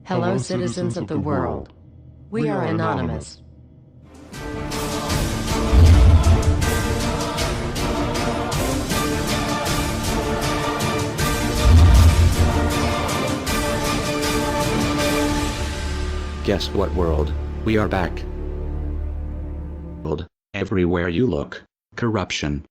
Hello, citizens of the world. We are anonymous. Guess what, world? We are back. Everywhere you look, corruption.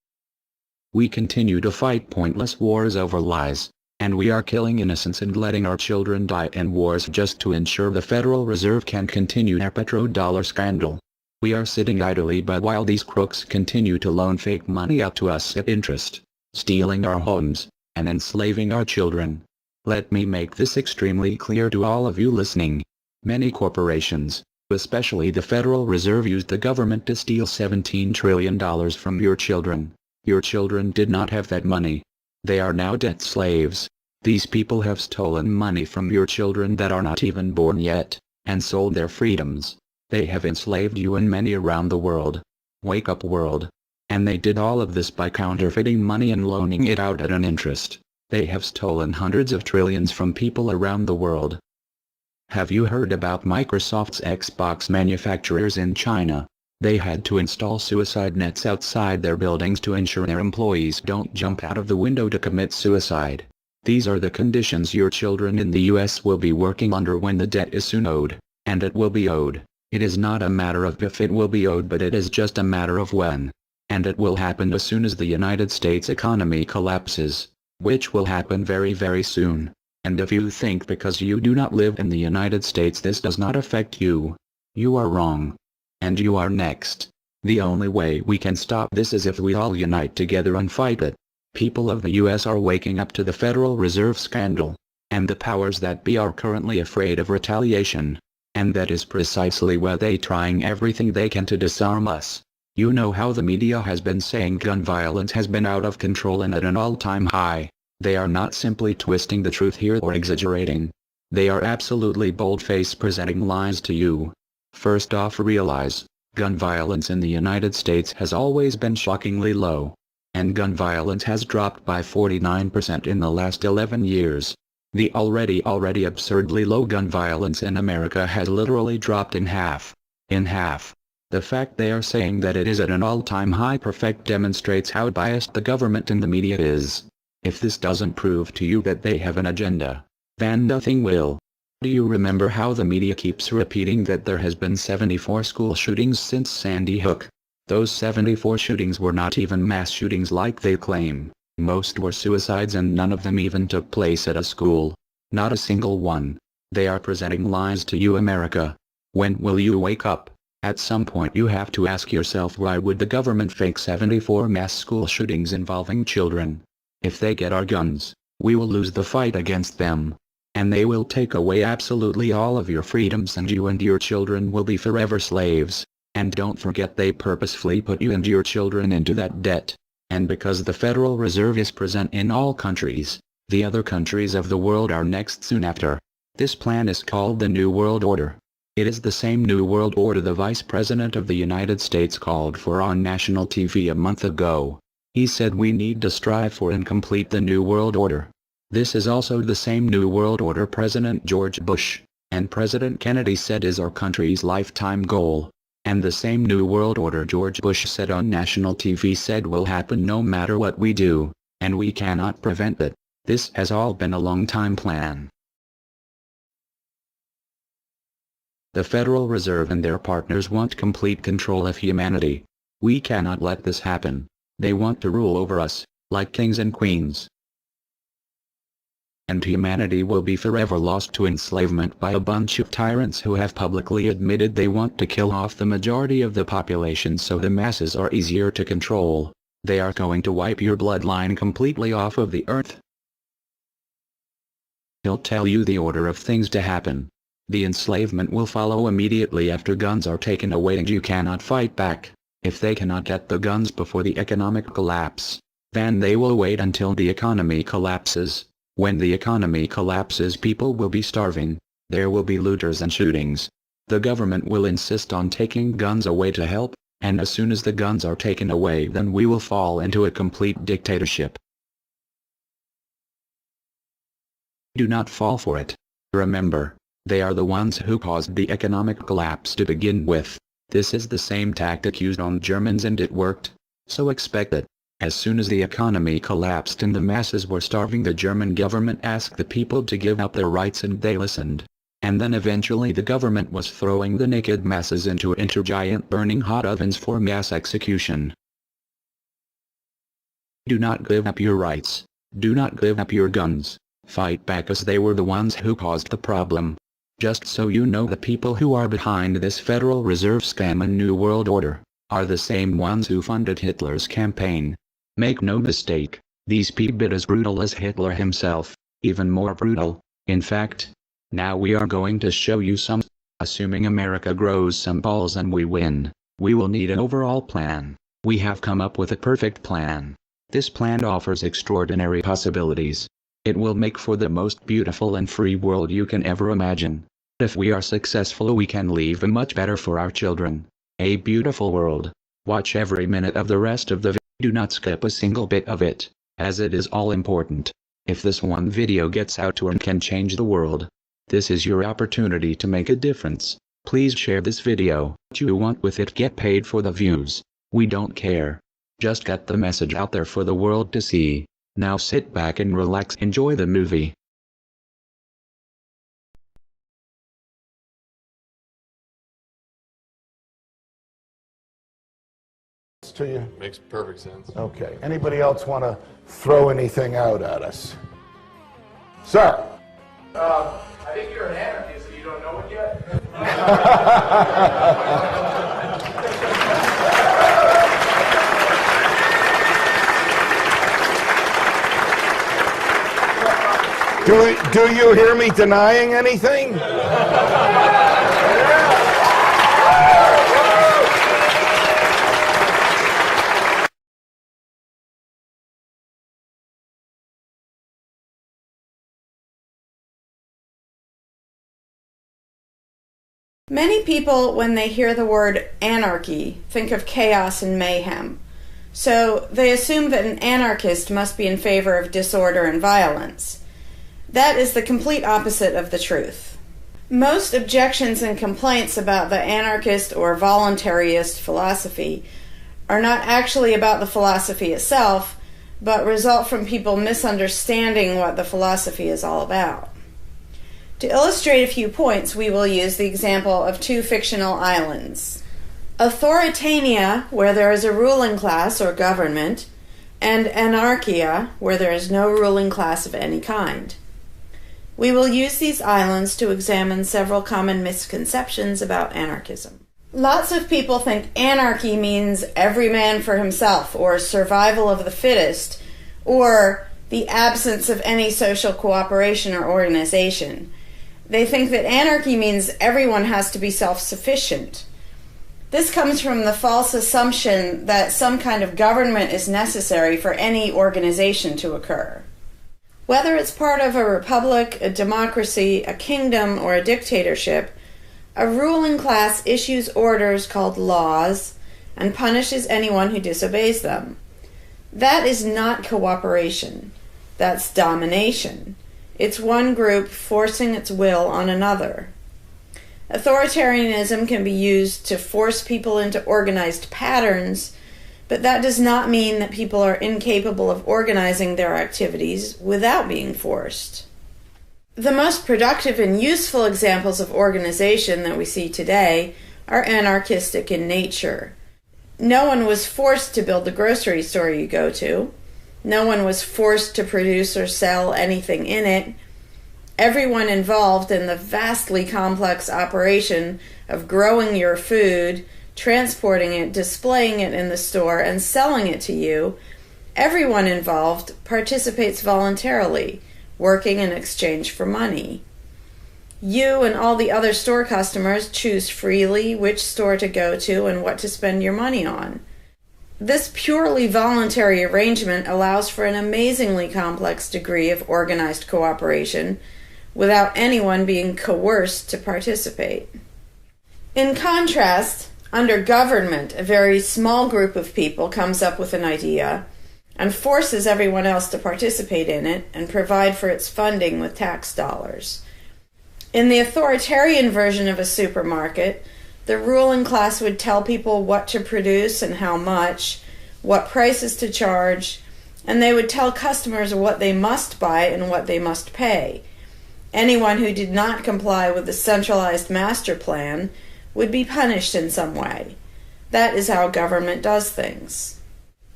We continue to fight pointless wars over lies, and we are killing innocents and letting our children die in wars just to ensure the Federal Reserve can continue their petrodollar scandal. We are sitting idly by while these crooks continue to loan fake money out to us at interest, stealing our homes, and enslaving our children. Let me make this extremely clear to all of you listening. Many corporations, especially the Federal Reserve, used the government to steal $17 trillion from your children. Your children did not have that money. They are now debt slaves. These people have stolen money from your children that are not even born yet, and sold their freedoms. They have enslaved you and many around the world. Wake up, world. And they did all of this by counterfeiting money and loaning it out at an interest. They have stolen hundreds of trillions from people around the world. Have you heard about Microsoft's Xbox manufacturers in China? They had to install suicide nets outside their buildings to ensure their employees don't jump out of the window to commit suicide. These are the conditions your children in the US will be working under when the debt is soon owed, and it will be owed. It is not a matter of if it will be owed, but it is just a matter of when. And it will happen as soon as the United States economy collapses, which will happen very, very soon. And if you think because you do not live in the United States this does not affect you, you are wrong. And you are next. The only way we can stop this is if we all unite together and fight it. People of the US are waking up to the Federal Reserve scandal, and the powers that be are currently afraid of retaliation. And that is precisely why they trying everything they can to disarm us. You know how the media has been saying gun violence has been out of control and at an all-time high. They are not simply twisting the truth here or exaggerating. They are absolutely bold-faced presenting lies to you. First off, realize, gun violence in the United States has always been shockingly low. And gun violence has dropped by 49% in the last 11 years. The already absurdly low gun violence in America has literally dropped in half. In half. The fact they are saying that it is at an all-time high demonstrates how biased the government and the media is. If this doesn't prove to you that they have an agenda, then nothing will. Do you remember how the media keeps repeating that there has been 74 school shootings since Sandy Hook? Those 74 shootings were not even mass shootings like they claim. Most were suicides and none of them even took place at a school. Not a single one. They are presenting lies to you, America. When will you wake up? At some point you have to ask yourself, why would the government fake 74 mass school shootings involving children? If they get our guns, we will lose the fight against them. And they will take away absolutely all of your freedoms and you and your children will be forever slaves. And don't forget they purposefully put you and your children into that debt. And because the Federal Reserve is present in all countries, the other countries of the world are next soon after. This plan is called the New World Order. It is the same New World Order the Vice President of the United States called for on national TV a month ago. He said we need to strive for and complete the New World Order. This is also the same New World Order President George Bush and President Kennedy said is our country's lifetime goal. And the same New World Order George Bush said on national TV said will happen no matter what we do, and we cannot prevent it. This has all been a long-time plan. The Federal Reserve and their partners want complete control of humanity. We cannot let this happen. They want to rule over us, like kings and queens. And humanity will be forever lost to enslavement by a bunch of tyrants who have publicly admitted they want to kill off the majority of the population so the masses are easier to control. They are going to wipe your bloodline completely off of the earth. He'll tell you the order of things to happen. The enslavement will follow immediately after guns are taken away and you cannot fight back. If they cannot get the guns before the economic collapse, then they will wait until the economy collapses. When the economy collapses, people will be starving. There will be looters and shootings. The government will insist on taking guns away to help, and as soon as the guns are taken away, then we will fall into a complete dictatorship. Do not fall for it. Remember, They are the ones who caused the economic collapse to begin with. This is the same tactic used on Germans and it worked. So expect it. As soon as the economy collapsed and the masses were starving, the German government asked the people to give up their rights and they listened. And then eventually the government was throwing the naked masses into giant burning hot ovens for mass execution. Do not give up your rights. Do not give up your guns. Fight back, as they were the ones who caused the problem. Just so you know, the people who are behind this Federal Reserve scam and New World Order are the same ones who funded Hitler's campaign. Make no mistake, these people are as brutal as Hitler himself, even more brutal. In fact, now we are going to show you some. Assuming America grows some balls and we win, we will need an overall plan. We have come up with a perfect plan. This plan offers extraordinary possibilities. It will make for the most beautiful and free world you can ever imagine. If we are successful, we can leave a much better for our children. A beautiful world. Watch every minute of the rest of the video. Do not skip a single bit of it, as it is all important. If this one video gets out to and can change the world, this is your opportunity to make a difference. Please share this video. What you want with it, get paid for the views. We don't care. Just get the message out there for the world to see. Now sit back and relax, enjoy the movie. To you? Makes perfect sense. Okay. Anybody else want to throw anything out at us? Sir? I think you're an anarchist and you don't know it yet. Do you hear me denying anything? Many people, when they hear the word anarchy, think of chaos and mayhem. So they assume that an anarchist must be in favor of disorder and violence. That is the complete opposite of the truth. Most objections and complaints about the anarchist or voluntarist philosophy are not actually about the philosophy itself, but result from people misunderstanding what the philosophy is all about. To illustrate a few points, we will use the example of two fictional islands. Authoritania, where there is a ruling class or government, and anarchia, where there is no ruling class of any kind. We will use these islands to examine several common misconceptions about anarchism. Lots of people think anarchy means every man for himself, or survival of the fittest, or the absence of any social cooperation or organization. They think that anarchy means everyone has to be self-sufficient. This comes from the false assumption that some kind of government is necessary for any organization to occur. Whether it's part of a republic, a democracy, a kingdom, or a dictatorship, a ruling class issues orders called laws and punishes anyone who disobeys them. That is not cooperation. That's domination. It's one group forcing its will on another. Authoritarianism can be used to force people into organized patterns, but that does not mean that people are incapable of organizing their activities without being forced. The most productive and useful examples of organization that we see today are anarchistic in nature. No one was forced to build the grocery store you go to. No one was forced to produce or sell anything in it. Everyone involved in the vastly complex operation of growing your food, transporting it, displaying it in the store, and selling it to you, everyone involved participates voluntarily, working in exchange for money. You and all the other store customers choose freely which store to go to and what to spend your money on. This purely voluntary arrangement allows for an amazingly complex degree of organized cooperation without anyone being coerced to participate. In contrast, under government, a very small group of people comes up with an idea and forces everyone else to participate in it and provide for its funding with tax dollars. In the authoritarian version of a supermarket, the ruling class would tell people what to produce and how much, what prices to charge, and they would tell customers what they must buy and what they must pay. Anyone who did not comply with the centralized master plan would be punished in some way. That is how government does things.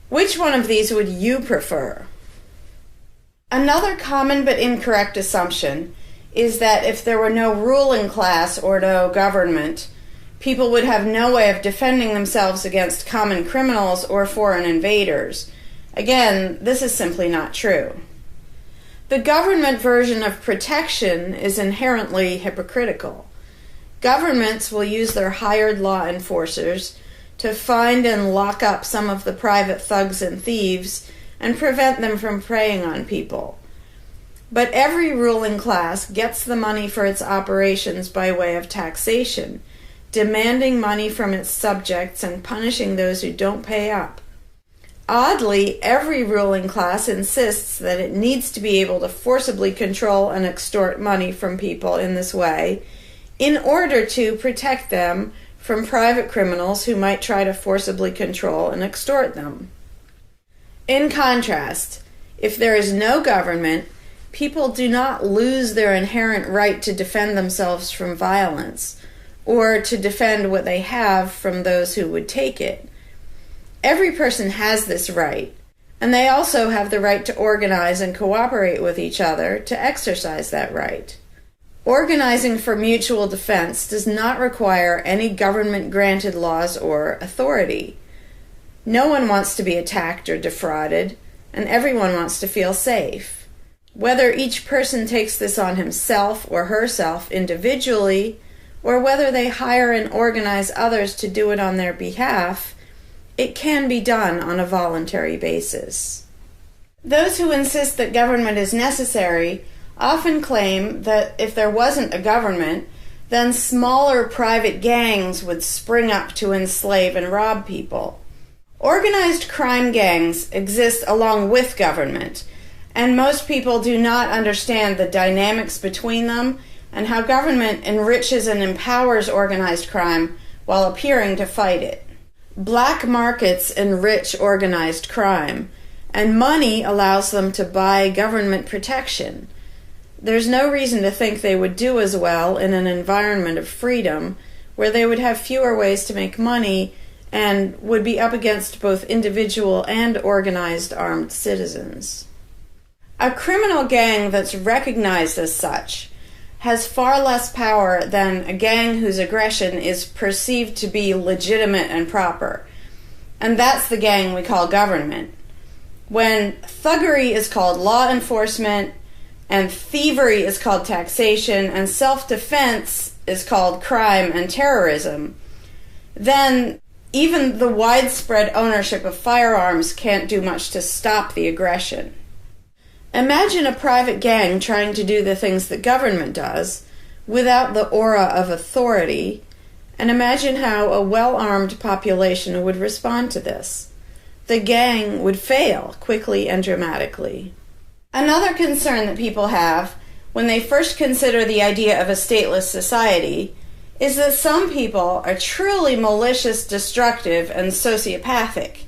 Which one of these would you prefer? Another common but incorrect assumption is that if there were no ruling class or no government, people would have no way of defending themselves against common criminals or foreign invaders. Again, this is simply not true. The government version of protection is inherently hypocritical. Governments will use their hired law enforcers to find and lock up some of the private thugs and thieves and prevent them from preying on people. But every ruling class gets the money for its operations by way of taxation, demanding money from its subjects and punishing those who don't pay up. Oddly, every ruling class insists that it needs to be able to forcibly control and extort money from people in this way in order to protect them from private criminals who might try to forcibly control and extort them. In contrast, if there is no government, people do not lose their inherent right to defend themselves from violence or to defend what they have from those who would take it. Every person has this right, and they also have the right to organize and cooperate with each other to exercise that right. Organizing for mutual defense does not require any government-granted laws or authority. No one wants to be attacked or defrauded, and everyone wants to feel safe. Whether each person takes this on himself or herself individually, or whether they hire and organize others to do it on their behalf, it can be done on a voluntary basis. Those who insist that government is necessary often claim that if there wasn't a government, then smaller private gangs would spring up to enslave and rob people. Organized crime gangs exist along with government, and most people do not understand the dynamics between them and how government enriches and empowers organized crime while appearing to fight it. Black markets enrich organized crime, and money allows them to buy government protection. There's no reason to think they would do as well in an environment of freedom where they would have fewer ways to make money and would be up against both individual and organized armed citizens. A criminal gang that's recognized as such has far less power than a gang whose aggression is perceived to be legitimate and proper. And that's the gang we call government. When thuggery is called law enforcement, and thievery is called taxation, and self-defense is called crime and terrorism, then even the widespread ownership of firearms can't do much to stop the aggression. Imagine a private gang trying to do the things that government does without the aura of authority, and imagine how a well-armed population would respond to this. The gang would fail quickly and dramatically. Another concern that people have when they first consider the idea of a stateless society is that some people are truly malicious, destructive, and sociopathic.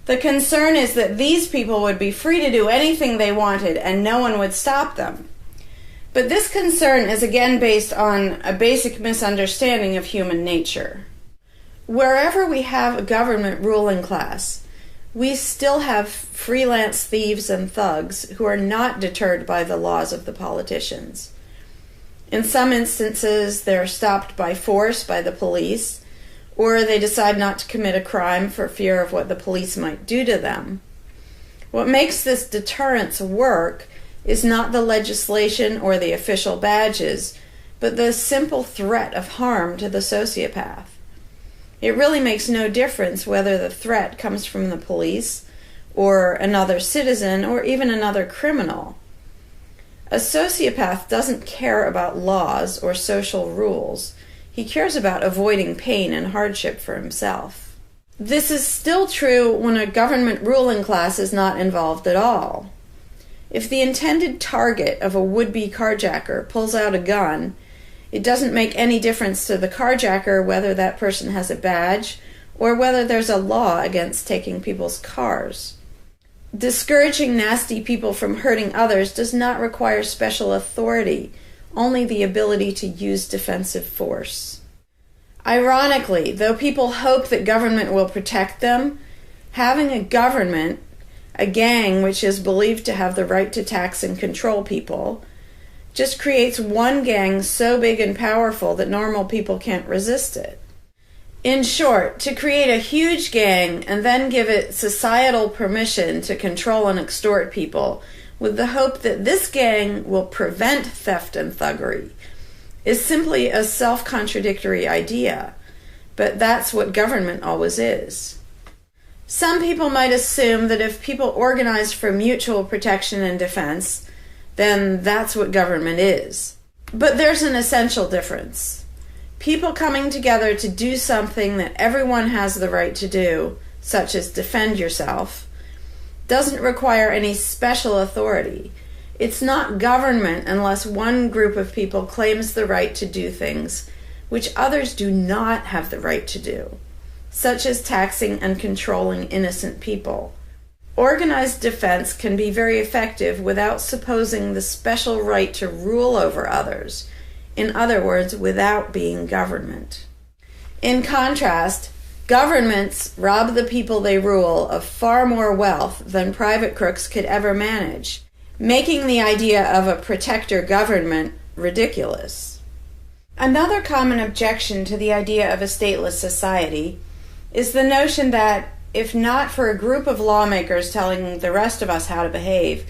The concern is that these people would be free to do anything they wanted and no one would stop them. But this concern is again based on a basic misunderstanding of human nature. Wherever we have a government ruling class, we still have freelance thieves and thugs who are not deterred by the laws of the politicians. In some instances, they're stopped by force by the police, or they decide not to commit a crime for fear of what the police might do to them. What makes this deterrence work is not the legislation or the official badges, but the simple threat of harm to the sociopath. It really makes no difference whether the threat comes from the police, or another citizen, or even another criminal. A sociopath doesn't care about laws or social rules. He cares about avoiding pain and hardship for himself. This is still true when a government ruling class is not involved at all. If the intended target of a would-be carjacker pulls out a gun, it doesn't make any difference to the carjacker whether that person has a badge or whether there's a law against taking people's cars. Discouraging nasty people from hurting others does not require special authority, only the ability to use defensive force. Ironically, though people hope that government will protect them, having a government, a gang which is believed to have the right to tax and control people, just creates one gang so big and powerful that normal people can't resist it. In short, to create a huge gang and then give it societal permission to control and extort people with the hope that this gang will prevent theft and thuggery is simply a self-contradictory idea, but that's what government always is. Some people might assume that if people organize for mutual protection and defense, then that's what government is. But there's an essential difference. People coming together to do something that everyone has the right to do, such as defend yourself, doesn't require any special authority. It's not government unless one group of people claims the right to do things which others do not have the right to do, such as taxing and controlling innocent people. Organized defense can be very effective without supposing the special right to rule over others. In other words, without being government. In contrast, governments rob the people they rule of far more wealth than private crooks could ever manage, making the idea of a protector government ridiculous. Another common objection to the idea of a stateless society is the notion that, if not for a group of lawmakers telling the rest of us how to behave,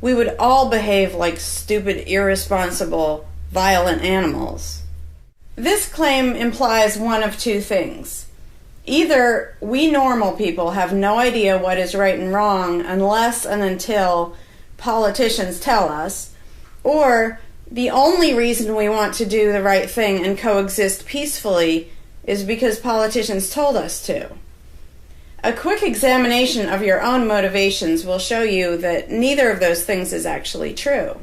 we would all behave like stupid, irresponsible, violent animals. This claim implies one of two things. Either we normal people have no idea what is right and wrong unless and until politicians tell us, or the only reason we want to do the right thing and coexist peacefully is because politicians told us to. A quick examination of your own motivations will show you that neither of those things is actually true.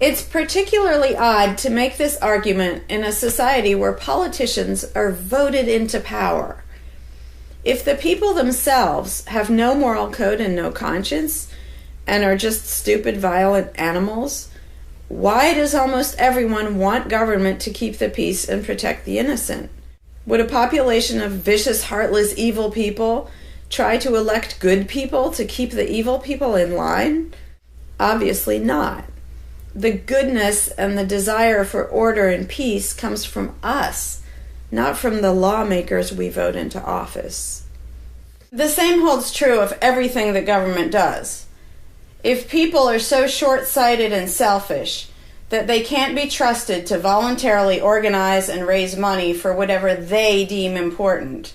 It's particularly odd to make this argument in a society where politicians are voted into power. If the people themselves have no moral code and no conscience, and are just stupid, violent animals, why does almost everyone want government to keep the peace and protect the innocent? Would a population of vicious, heartless, evil people try to elect good people to keep the evil people in line? Obviously not. The goodness and the desire for order and peace comes from us, not from the lawmakers we vote into office. The same holds true of everything that government does. If people are so short-sighted and selfish that they can't be trusted to voluntarily organize and raise money for whatever they deem important,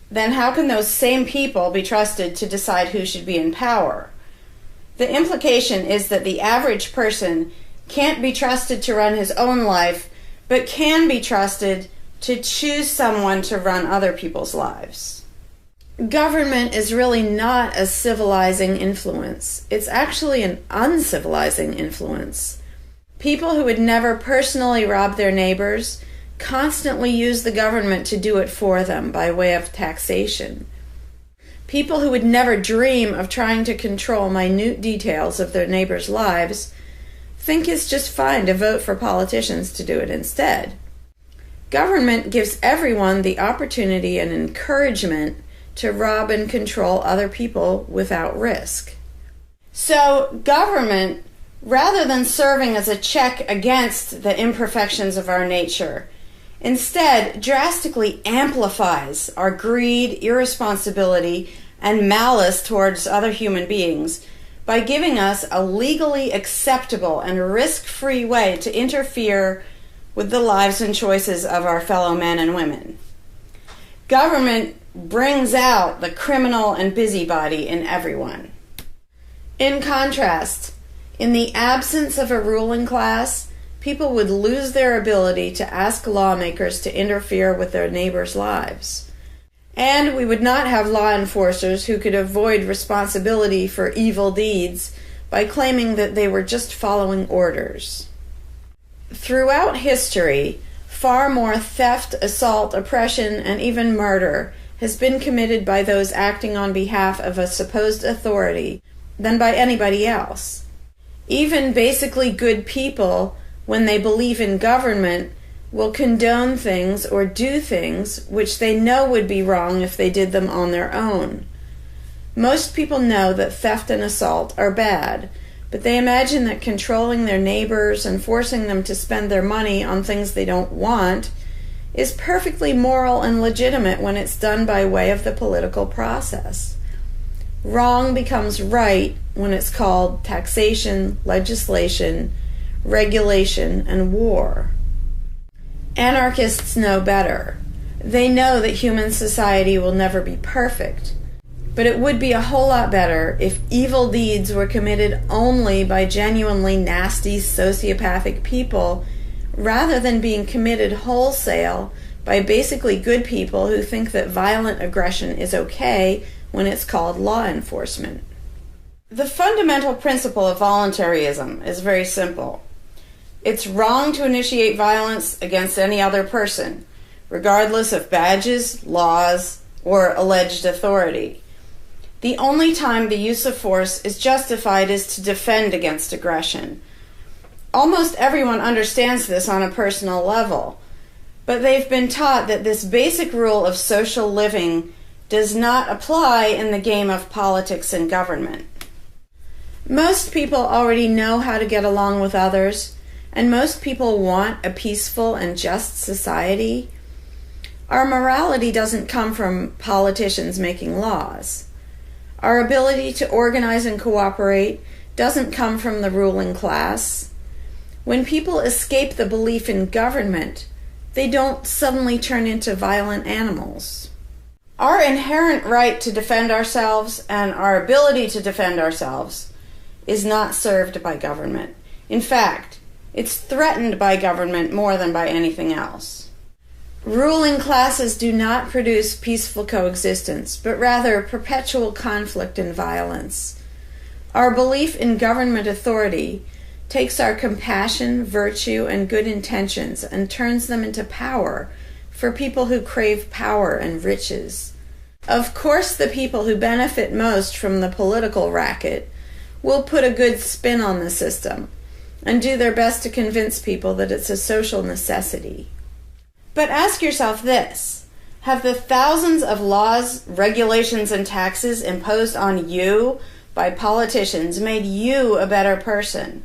then how can those same people be trusted to decide who should be in power? The implication is that the average person can't be trusted to run his own life, but can be trusted to choose someone to run other people's lives. Government is really not a civilizing influence. It's actually an uncivilizing influence. People who would never personally rob their neighbors constantly use the government to do it for them by way of taxation. People who would never dream of trying to control minute details of their neighbors' lives think it's just fine to vote for politicians to do it instead. Government gives everyone the opportunity and encouragement to rob and control other people without risk. So government, rather than serving as a check against the imperfections of our nature, instead drastically amplifies our greed, irresponsibility, and malice towards other human beings by giving us a legally acceptable and risk-free way to interfere with the lives and choices of our fellow men and women. Government brings out the criminal and busybody in everyone. In contrast, in the absence of a ruling class, people would lose their ability to ask lawmakers to interfere with their neighbors' lives. And we would not have law enforcers who could avoid responsibility for evil deeds by claiming that they were just following orders. Throughout history, far more theft, assault, oppression, and even murder has been committed by those acting on behalf of a supposed authority than by anybody else. Even basically good people, when they believe in government, will condone things or do things which they know would be wrong if they did them on their own. Most people know that theft and assault are bad, but they imagine that controlling their neighbors and forcing them to spend their money on things they don't want is perfectly moral and legitimate when it's done by way of the political process. Wrong becomes right when it's called taxation, legislation, regulation, and war. Anarchists know better. They know that human society will never be perfect, but it would be a whole lot better if evil deeds were committed only by genuinely nasty, sociopathic people, rather than being committed wholesale by basically good people who think that violent aggression is okay when it's called law enforcement. The fundamental principle of voluntarism is very simple. It's wrong to initiate violence against any other person, regardless of badges, laws, or alleged authority. The only time the use of force is justified is to defend against aggression. Almost everyone understands this on a personal level, but they've been taught that this basic rule of social living does not apply in the game of politics and government. Most people already know how to get along with others, and most people want a peaceful and just society. Our morality doesn't come from politicians making laws. Our ability to organize and cooperate doesn't come from the ruling class. When people escape the belief in government, they don't suddenly turn into violent animals. Our inherent right to defend ourselves and our ability to defend ourselves is not served by government. In fact, it's threatened by government more than by anything else. Ruling classes do not produce peaceful coexistence, but rather perpetual conflict and violence. Our belief in government authority takes our compassion, virtue, and good intentions and turns them into power for people who crave power and riches. Of course, the people who benefit most from the political racket will put a good spin on the system and do their best to convince people that it's a social necessity. But ask yourself this: have the thousands of laws, regulations, and taxes imposed on you by politicians made you a better person?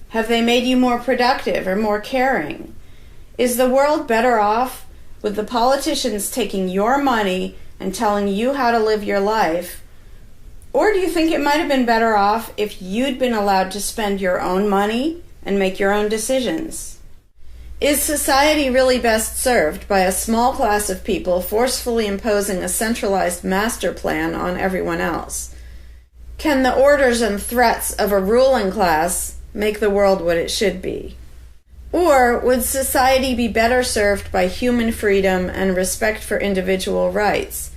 Have they made you more productive or more caring? Is the world better off with the politicians taking your money and telling you how to live your life? Or do you think it might have been better off if you'd been allowed to spend your own money and make your own decisions? Is society really best served by a small class of people forcefully imposing a centralized master plan on everyone else? Can the orders and threats of a ruling class make the world what it should be? Or would society be better served by human freedom and respect for individual rights,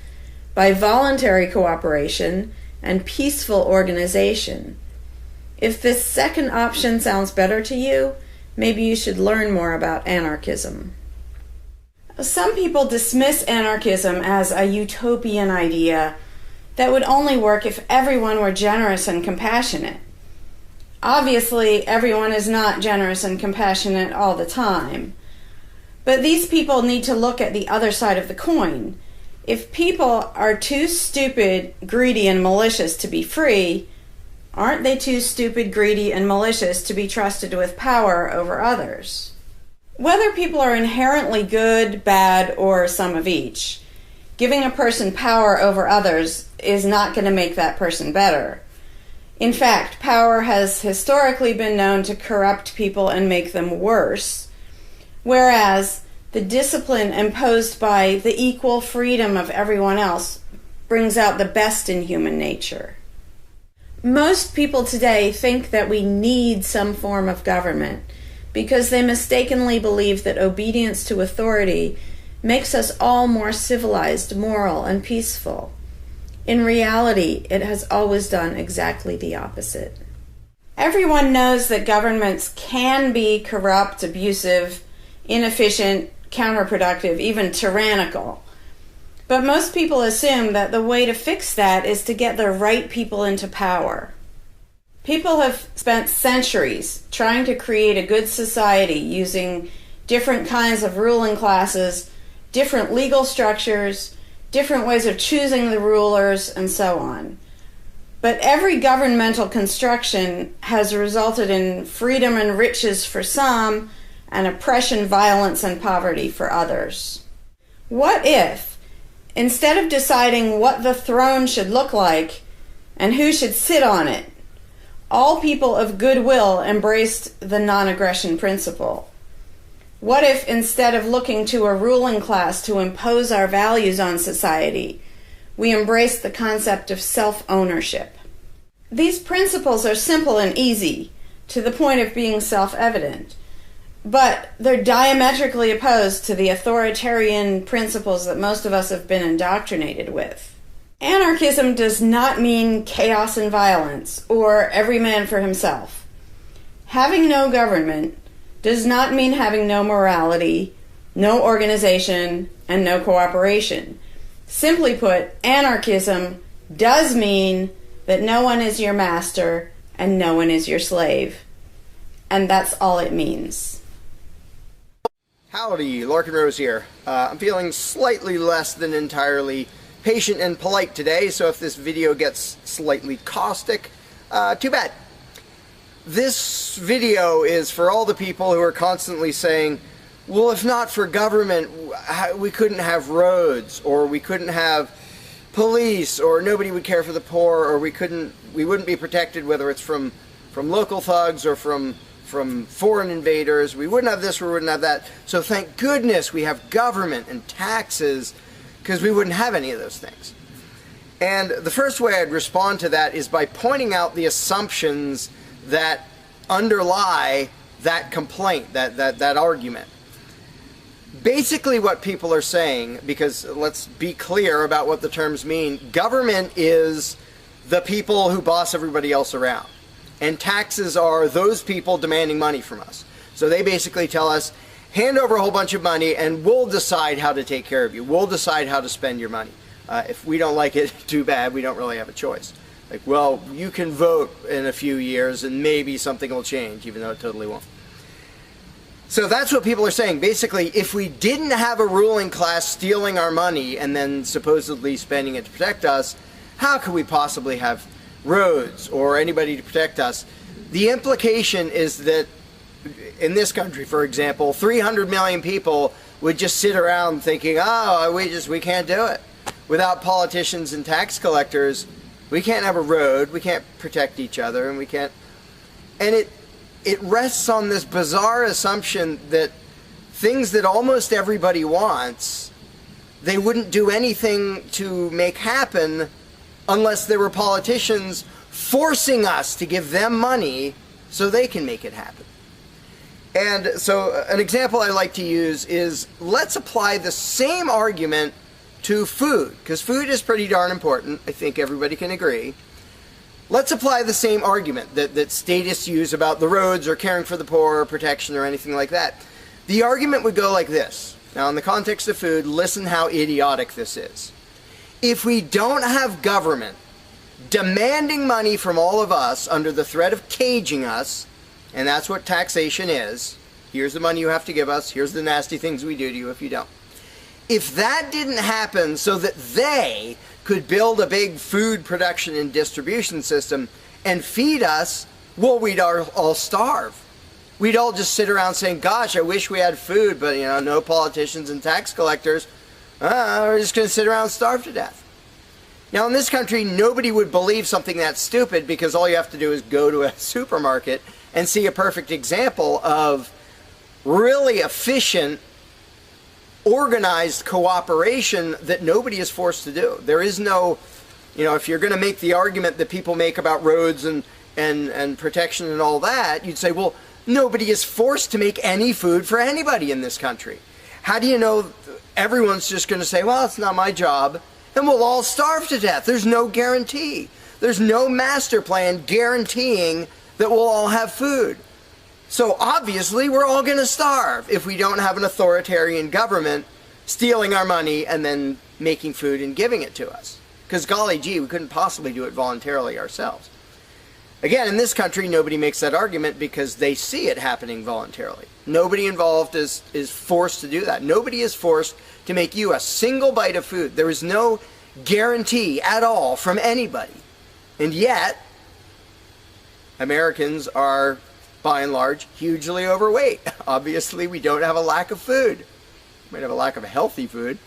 by voluntary cooperation and peaceful organization? If this second option sounds better to you, maybe you should learn more about anarchism. Some people dismiss anarchism as a utopian idea that would only work if everyone were generous and compassionate. Obviously, everyone is not generous and compassionate all the time. But these people need to look at the other side of the coin. If people are too stupid, greedy, and malicious to be free, aren't they too stupid, greedy, and malicious to be trusted with power over others? Whether people are inherently good, bad, or some of each, giving a person power over others is not going to make that person better. In fact, power has historically been known to corrupt people and make them worse, whereas the discipline imposed by the equal freedom of everyone else brings out the best in human nature. Most people today think that we need some form of government because they mistakenly believe that obedience to authority makes us all more civilized, moral, and peaceful. In reality, it has always done exactly the opposite. Everyone knows that governments can be corrupt, abusive, inefficient, counterproductive, even tyrannical. But most people assume that the way to fix that is to get the right people into power. People have spent centuries trying to create a good society using different kinds of ruling classes, different legal structures, different ways of choosing the rulers, and so on. But every governmental construction has resulted in freedom and riches for some, and oppression, violence, and poverty for others. What if, instead of deciding what the throne should look like and who should sit on it, all people of goodwill embraced the non-aggression principle? What if, instead of looking to a ruling class to impose our values on society, we embraced the concept of self-ownership? These principles are simple and easy, to the point of being self-evident, but they're diametrically opposed to the authoritarian principles that most of us have been indoctrinated with. Anarchism does not mean chaos and violence, or every man for himself. Having no government does not mean having no morality, no organization, and no cooperation. Simply put, anarchism does mean that no one is your master and no one is your slave. And that's all it means. Howdy, Larkin Rose here. I'm feeling slightly less than entirely patient and polite today, so if this video gets slightly caustic, too bad. This video is for all the people who are constantly saying, well, if not for government, we couldn't have roads, or we couldn't have police, or nobody would care for the poor, or we wouldn't be protected, whether it's from local thugs or from foreign invaders. We wouldn't have this, we wouldn't have that. So thank goodness we have government and taxes, because we wouldn't have any of those things. And the first way I'd respond to that is by pointing out the assumptions that underlie that complaint, that argument. Basically what people are saying, because let's be clear about what the terms mean, government is the people who boss everybody else around. And taxes are those people demanding money from us. So they basically tell us, hand over a whole bunch of money and we'll decide how to take care of you. We'll decide how to spend your money. If we don't like it, too bad, we don't really have a choice. Like, well, you can vote in a few years and maybe something will change, even though it totally won't. So that's what people are saying. Basically, if we didn't have a ruling class stealing our money and then supposedly spending it to protect us, how could we possibly have roads or anybody to protect us? The implication is that in this country, for example, 300 million people would just sit around thinking, oh, we can't do it. Without politicians and tax collectors, we can't have a road, we can't protect each other, and we can't... And it rests on this bizarre assumption that things that almost everybody wants, they wouldn't do anything to make happen unless there were politicians forcing us to give them money so they can make it happen. And so an example I like to use is, let's apply the same argument to food, because food is pretty darn important. I think everybody can agree. Let's apply the same argument that statists use about the roads or caring for the poor or protection or anything like that. The argument would go like this. Now, in the context of food, listen how idiotic this is. If we don't have government demanding money from all of us under the threat of caging us, and that's what taxation is, here's the money you have to give us, here's the nasty things we do to you if you don't. If that didn't happen so that they could build a big food production and distribution system and feed us, well, we'd all starve. We'd all just sit around saying, gosh, I wish we had food, but you know, no politicians and tax collectors. We're just going to sit around and starve to death. Now, in this country, nobody would believe something that stupid, because all you have to do is go to a supermarket and see a perfect example of really efficient, organized cooperation that nobody is forced to do. There is no, you know, if you're going to make the argument that people make about roads and protection and all that, you'd say, well, nobody is forced to make any food for anybody in this country. How do you know everyone's just going to say, well, it's not my job, and we'll all starve to death? There's no guarantee. There's no master plan guaranteeing that we'll all have food. So obviously we're all going to starve if we don't have an authoritarian government stealing our money and then making food and giving it to us. Because golly gee, we couldn't possibly do it voluntarily ourselves. Again, in this country, nobody makes that argument because they see it happening voluntarily. Nobody involved is forced to do that. Nobody is forced to make you a single bite of food. There is no guarantee at all from anybody. And yet, Americans are, by and large, hugely overweight. Obviously, we don't have a lack of food. We might have a lack of healthy food.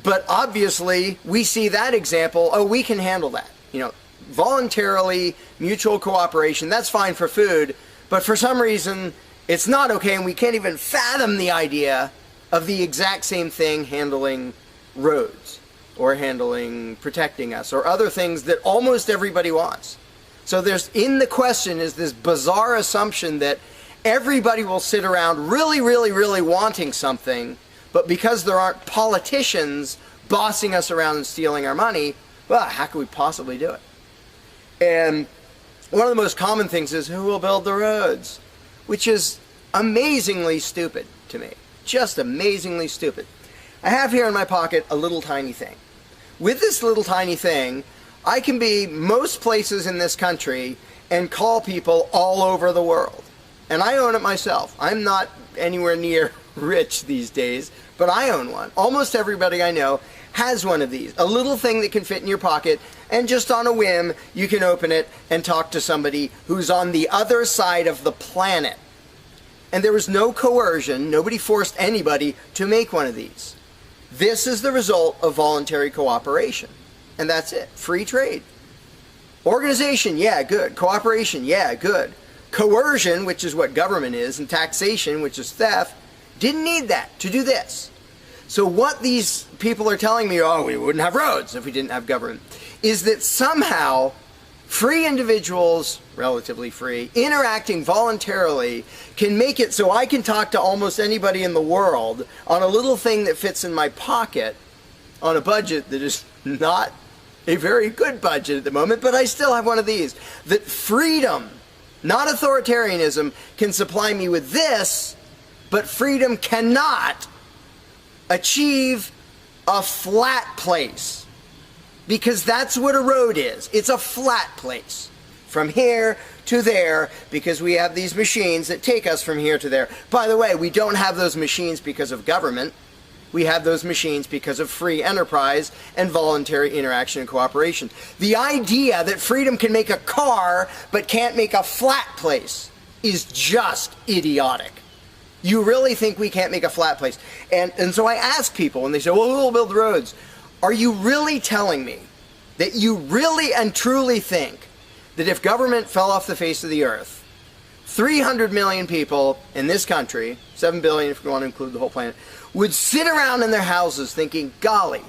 But obviously, we see that example, oh, we can handle that. You know, voluntarily, mutual cooperation, that's fine for food, but for some reason, it's not okay, and we can't even fathom the idea of the exact same thing handling roads, or handling protecting us, or other things that almost everybody wants. So there's, in the question, is this bizarre assumption that everybody will sit around really, really, really wanting something, but because there aren't politicians bossing us around and stealing our money, well, how could we possibly do it? And one of the most common things is, who will build the roads? Which is amazingly stupid to me. Just amazingly stupid. I have here in my pocket a little tiny thing. With this little tiny thing, I can be most places in this country and call people all over the world. And I own it myself. I'm not anywhere near rich these days, but I own one. Almost everybody I know has one of these. A little thing that can fit in your pocket, and just on a whim, you can open it and talk to somebody who's on the other side of the planet. And there was no coercion. Nobody forced anybody to make one of these. This is the result of voluntary cooperation. And that's it. Free trade. Organization, yeah, good. Cooperation, yeah, good. Coercion, which is what government is, and taxation, which is theft, didn't need that to do this. So what these people are telling me, oh, we wouldn't have roads if we didn't have government, is that somehow free individuals, relatively free, interacting voluntarily can make it so I can talk to almost anybody in the world on a little thing that fits in my pocket on a budget that is not a very good budget at the moment, but I still have one of these. That freedom, not authoritarianism, can supply me with this, but freedom cannot achieve a flat place. Because that's what a road is. It's a flat place. From here to there, because we have these machines that take us from here to there. By the way, we don't have those machines because of government. We have those machines because of free enterprise and voluntary interaction and cooperation. The idea that freedom can make a car but can't make a flat place is just idiotic. You really think we can't make a flat place? And so I ask people when they say, well, who will build roads? Are you really telling me that you really and truly think that if government fell off the face of the earth, 300 million people in this country, 7 billion if you want to include the whole planet, would sit around in their houses thinking, golly,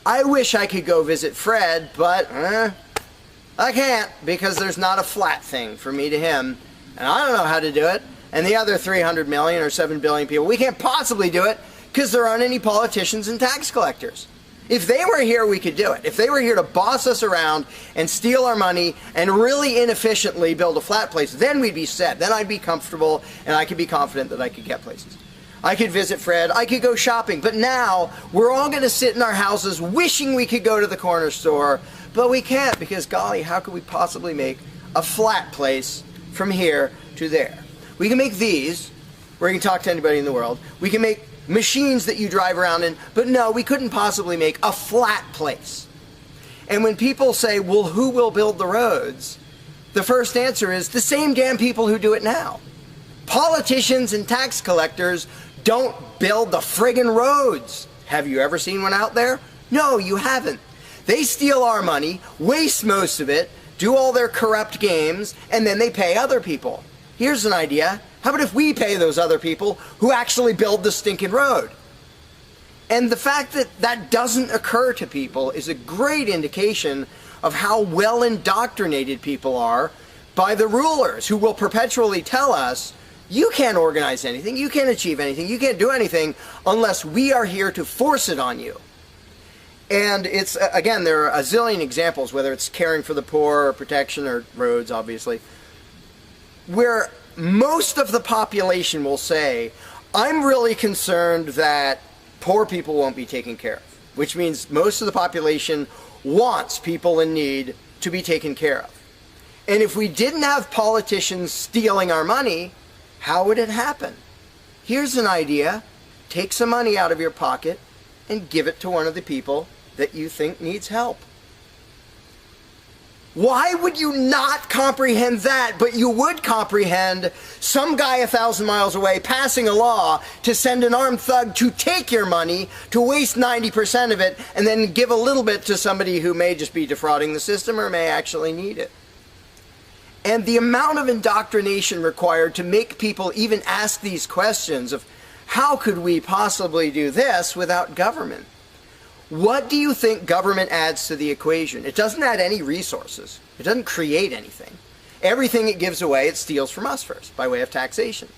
I wish I could go visit Fred, but I can't because there's not a flat thing for me to him, and I don't know how to do it. And the other 300 million or 7 billion people, we can't possibly do it because there aren't any politicians and tax collectors. If they were here, we could do it. If they were here to boss us around and steal our money and really inefficiently build a flat place, then we'd be set. Then I'd be comfortable and I could be confident that I could get places. I could visit Fred, I could go shopping, but now we're all going to sit in our houses wishing we could go to the corner store, but we can't because, golly, how could we possibly make a flat place from here to there? We can make these, where you can talk to anybody in the world. We can make machines that you drive around in, but no, we couldn't possibly make a flat place. And when people say, well, who will build the roads? The first answer is the same damn people who do it now. Politicians and tax collectors don't build the friggin' roads. Have you ever seen one out there? No, you haven't. They steal our money, waste most of it, do all their corrupt games, and then they pay other people. Here's an idea. How about if we pay those other people who actually build the stinking road? And the fact that that doesn't occur to people is a great indication of how well indoctrinated people are by the rulers who will perpetually tell us, you can't organize anything, you can't achieve anything, you can't do anything unless we are here to force it on you. And it's, again, there are a zillion examples, whether it's caring for the poor or protection or roads, obviously. where most of the population will say, I'm really concerned that poor people won't be taken care of, which means most of the population wants people in need to be taken care of. And if we didn't have politicians stealing our money, how would it happen? Here's an idea. Take some money out of your pocket and give it to one of the people that you think needs help. Why would you not comprehend that, but you would comprehend some guy 1,000 miles away passing a law to send an armed thug to take your money, to waste 90% of it, and then give a little bit to somebody who may just be defrauding the system or may actually need it? And the amount of indoctrination required to make people even ask these questions of how could we possibly do this without government? What do you think government adds to the equation? It doesn't add any resources. It doesn't create anything. Everything it gives away, it steals from us first, by way of taxation.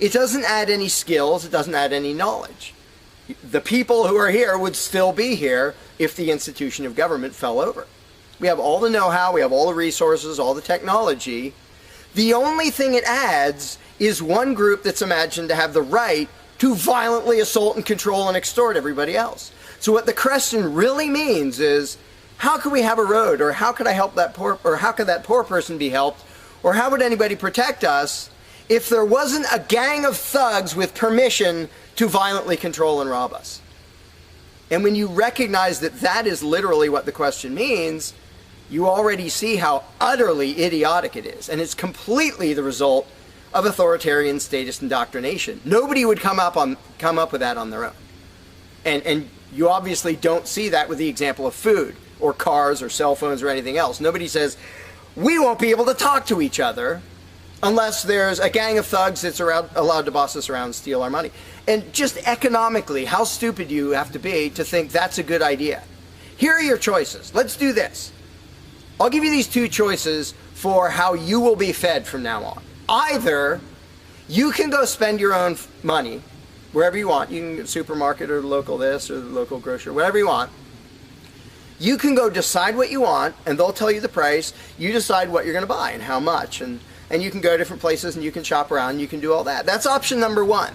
It doesn't add any skills. It doesn't add any knowledge. The people who are here would still be here if the institution of government fell over. We have all the know-how, we have all the resources, all the technology. The only thing it adds is one group that's imagined to have the right to violently assault and control and extort everybody else. So what the question really means is, how could we have a road, or how could I help that poor, or how could that poor person be helped, or how would anybody protect us if there wasn't a gang of thugs with permission to violently control and rob us? And when you recognize that that is literally what the question means, you already see how utterly idiotic it is. And it's completely the result of authoritarian statist indoctrination. Nobody would come up with that on their own. And you obviously don't see that with the example of food or cars or cell phones or anything else. Nobody says, we won't be able to talk to each other unless there's a gang of thugs that's allowed to boss us around and steal our money. And just economically, how stupid you have to be to think that's a good idea. Here are your choices. Let's do this. I'll give you these two choices for how you will be fed from now on. Either you can go spend your own money wherever you want. You can go to the supermarket or the local this or the local grocery, whatever you want. You can go decide what you want, and they'll tell you the price. You decide what you're going to buy and how much. And you can go to different places and you can shop around and you can do all that. That's option number one.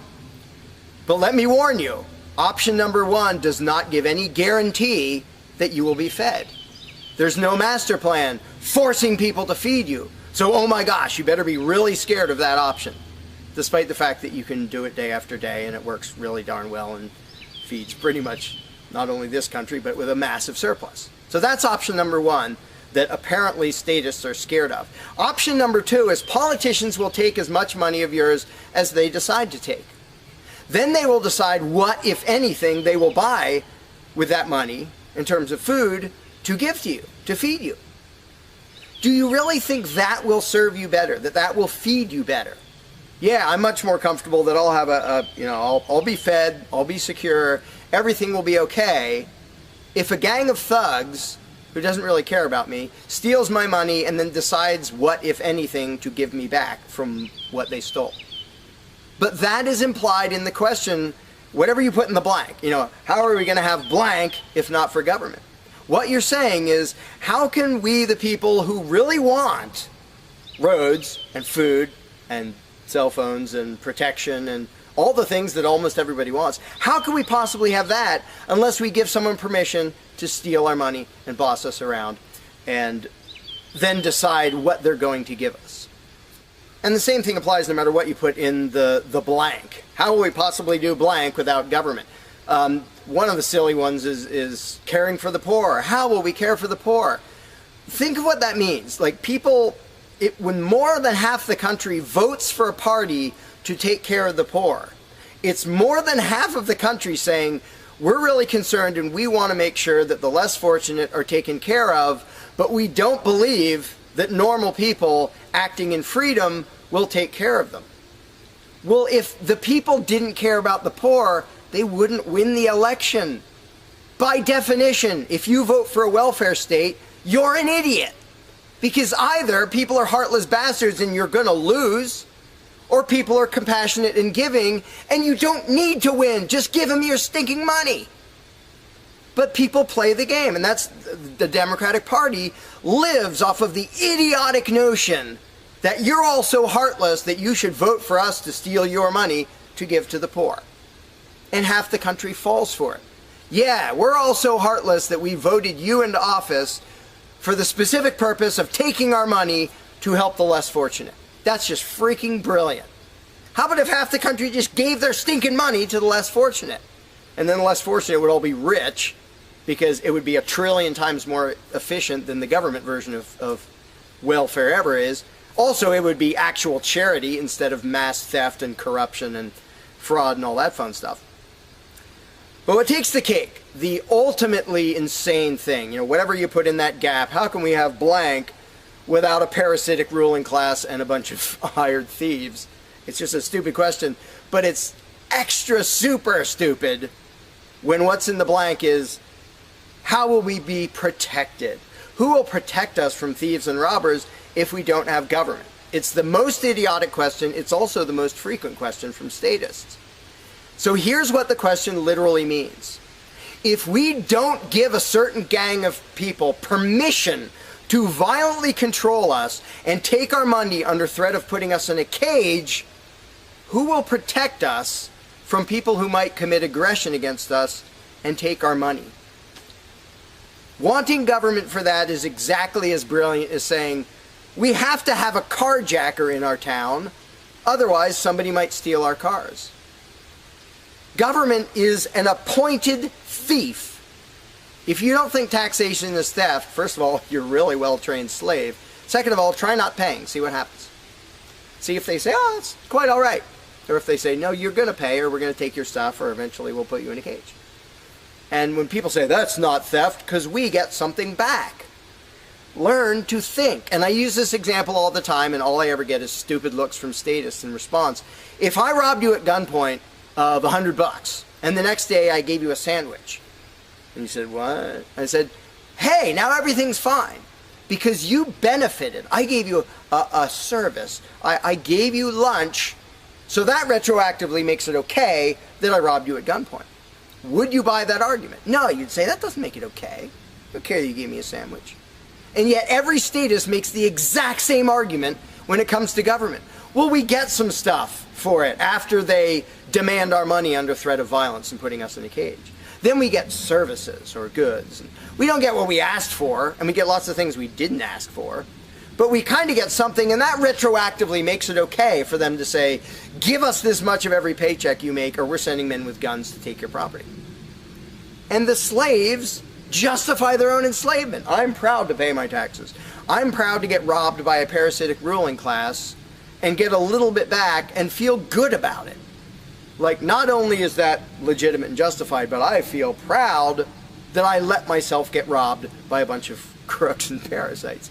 But let me warn you, option number one does not give any guarantee that you will be fed. There's no master plan forcing people to feed you. So, oh my gosh, you better be really scared of that option, despite the fact that you can do it day after day and it works really darn well and feeds pretty much not only this country, but with a massive surplus. So that's option number one that apparently statists are scared of. Option number two is politicians will take as much money of yours as they decide to take. Then they will decide what, if anything, they will buy with that money in terms of food to give to you, to feed you. Do you really think that will serve you better, that will feed you better? Yeah, I'm much more comfortable that I'll have I'll be fed, I'll be secure, everything will be okay. If a gang of thugs who doesn't really care about me steals my money and then decides what, if anything, to give me back from what they stole. But that is implied in the question, whatever you put in the blank. How are we going to have blank if not for government? What you're saying is, how can we, the people who really want roads and food and cell phones and protection and all the things that almost everybody wants, how can we possibly have that unless we give someone permission to steal our money and boss us around and then decide what they're going to give us? And the same thing applies no matter what you put in the blank. How will we possibly do blank without government? One of the silly ones is caring for the poor. How will we care for the poor? Think of what that means. Like when more than half the country votes for a party to take care of the poor, it's more than half of the country saying, we're really concerned and we want to make sure that the less fortunate are taken care of, but we don't believe that normal people acting in freedom will take care of them. Well, if the people didn't care about the poor, they wouldn't win the election. By definition, if you vote for a welfare state, you're an idiot. Because either people are heartless bastards and you're going to lose, or people are compassionate and giving and you don't need to win. Just give them your stinking money. But people play the game, and that's the Democratic Party lives off of the idiotic notion that you're all so heartless that you should vote for us to steal your money to give to the poor. And half the country falls for it. Yeah, we're all so heartless that we voted you into office for the specific purpose of taking our money to help the less fortunate. That's just freaking brilliant. How about if half the country just gave their stinking money to the less fortunate? And then the less fortunate would all be rich, because it would be 1 trillion times more efficient than the government version of welfare ever is. Also, it would be actual charity instead of mass theft and corruption and fraud and all that fun stuff. But what takes the cake, the ultimately insane thing, whatever you put in that gap, how can we have blank without a parasitic ruling class and a bunch of hired thieves? It's just a stupid question, but it's extra super stupid when what's in the blank is, how will we be protected? Who will protect us from thieves and robbers if we don't have government? It's the most idiotic question. It's also the most frequent question from statists. So here's what the question literally means. If we don't give a certain gang of people permission to violently control us and take our money under threat of putting us in a cage, who will protect us from people who might commit aggression against us and take our money? Wanting government for that is exactly as brilliant as saying, we have to have a carjacker in our town, otherwise somebody might steal our cars. Government is an appointed thief. If you don't think taxation is theft, first of all, you're a really well-trained slave. Second of all, try not paying. See what happens. See if they say, oh, it's quite all right. Or if they say, no, you're going to pay, or we're going to take your stuff, or eventually we'll put you in a cage. And when people say, that's not theft, because we get something back. Learn to think. And I use this example all the time, and all I ever get is stupid looks from statists in response. If I robbed you at gunpoint of $100, and the next day I gave you a sandwich, and you said, what? I said, hey, now everything's fine, because you benefited. I gave you a service. I gave you lunch, so that retroactively makes it okay that I robbed you at gunpoint. Would you buy that argument? No, you'd say, that doesn't make it okay. I don't care that you gave me a sandwich. And yet every statist makes the exact same argument when it comes to government. Well, we get some stuff for it after they demand our money under threat of violence and putting us in a cage. Then we get services or goods. We don't get what we asked for, and we get lots of things we didn't ask for. But we kind of get something, and that retroactively makes it okay for them to say, give us this much of every paycheck you make, or we're sending men with guns to take your property. And the slaves justify their own enslavement. I'm proud to pay my taxes. I'm proud to get robbed by a parasitic ruling class and get a little bit back and feel good about it. Like, not only is that legitimate and justified, but I feel proud that I let myself get robbed by a bunch of crooks and parasites.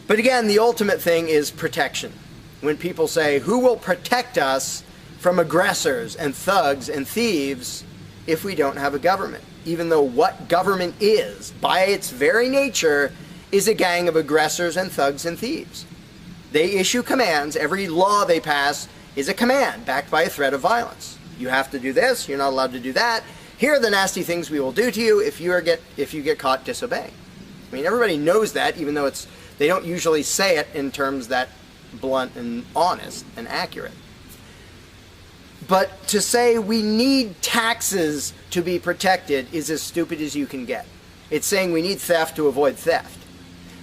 But again, the ultimate thing is protection. When people say, who will protect us from aggressors and thugs and thieves if we don't have a government? Even though what government is, by its very nature, is a gang of aggressors and thugs and thieves. They issue commands. Every law they pass is a command backed by a threat of violence. You have to do this. You're not allowed to do that. Here are the nasty things we will do to you if you get caught disobeying. I mean, everybody knows that, even though they don't usually say it in terms that blunt and honest and accurate. But to say we need taxes to be protected is as stupid as you can get. It's saying we need theft to avoid theft.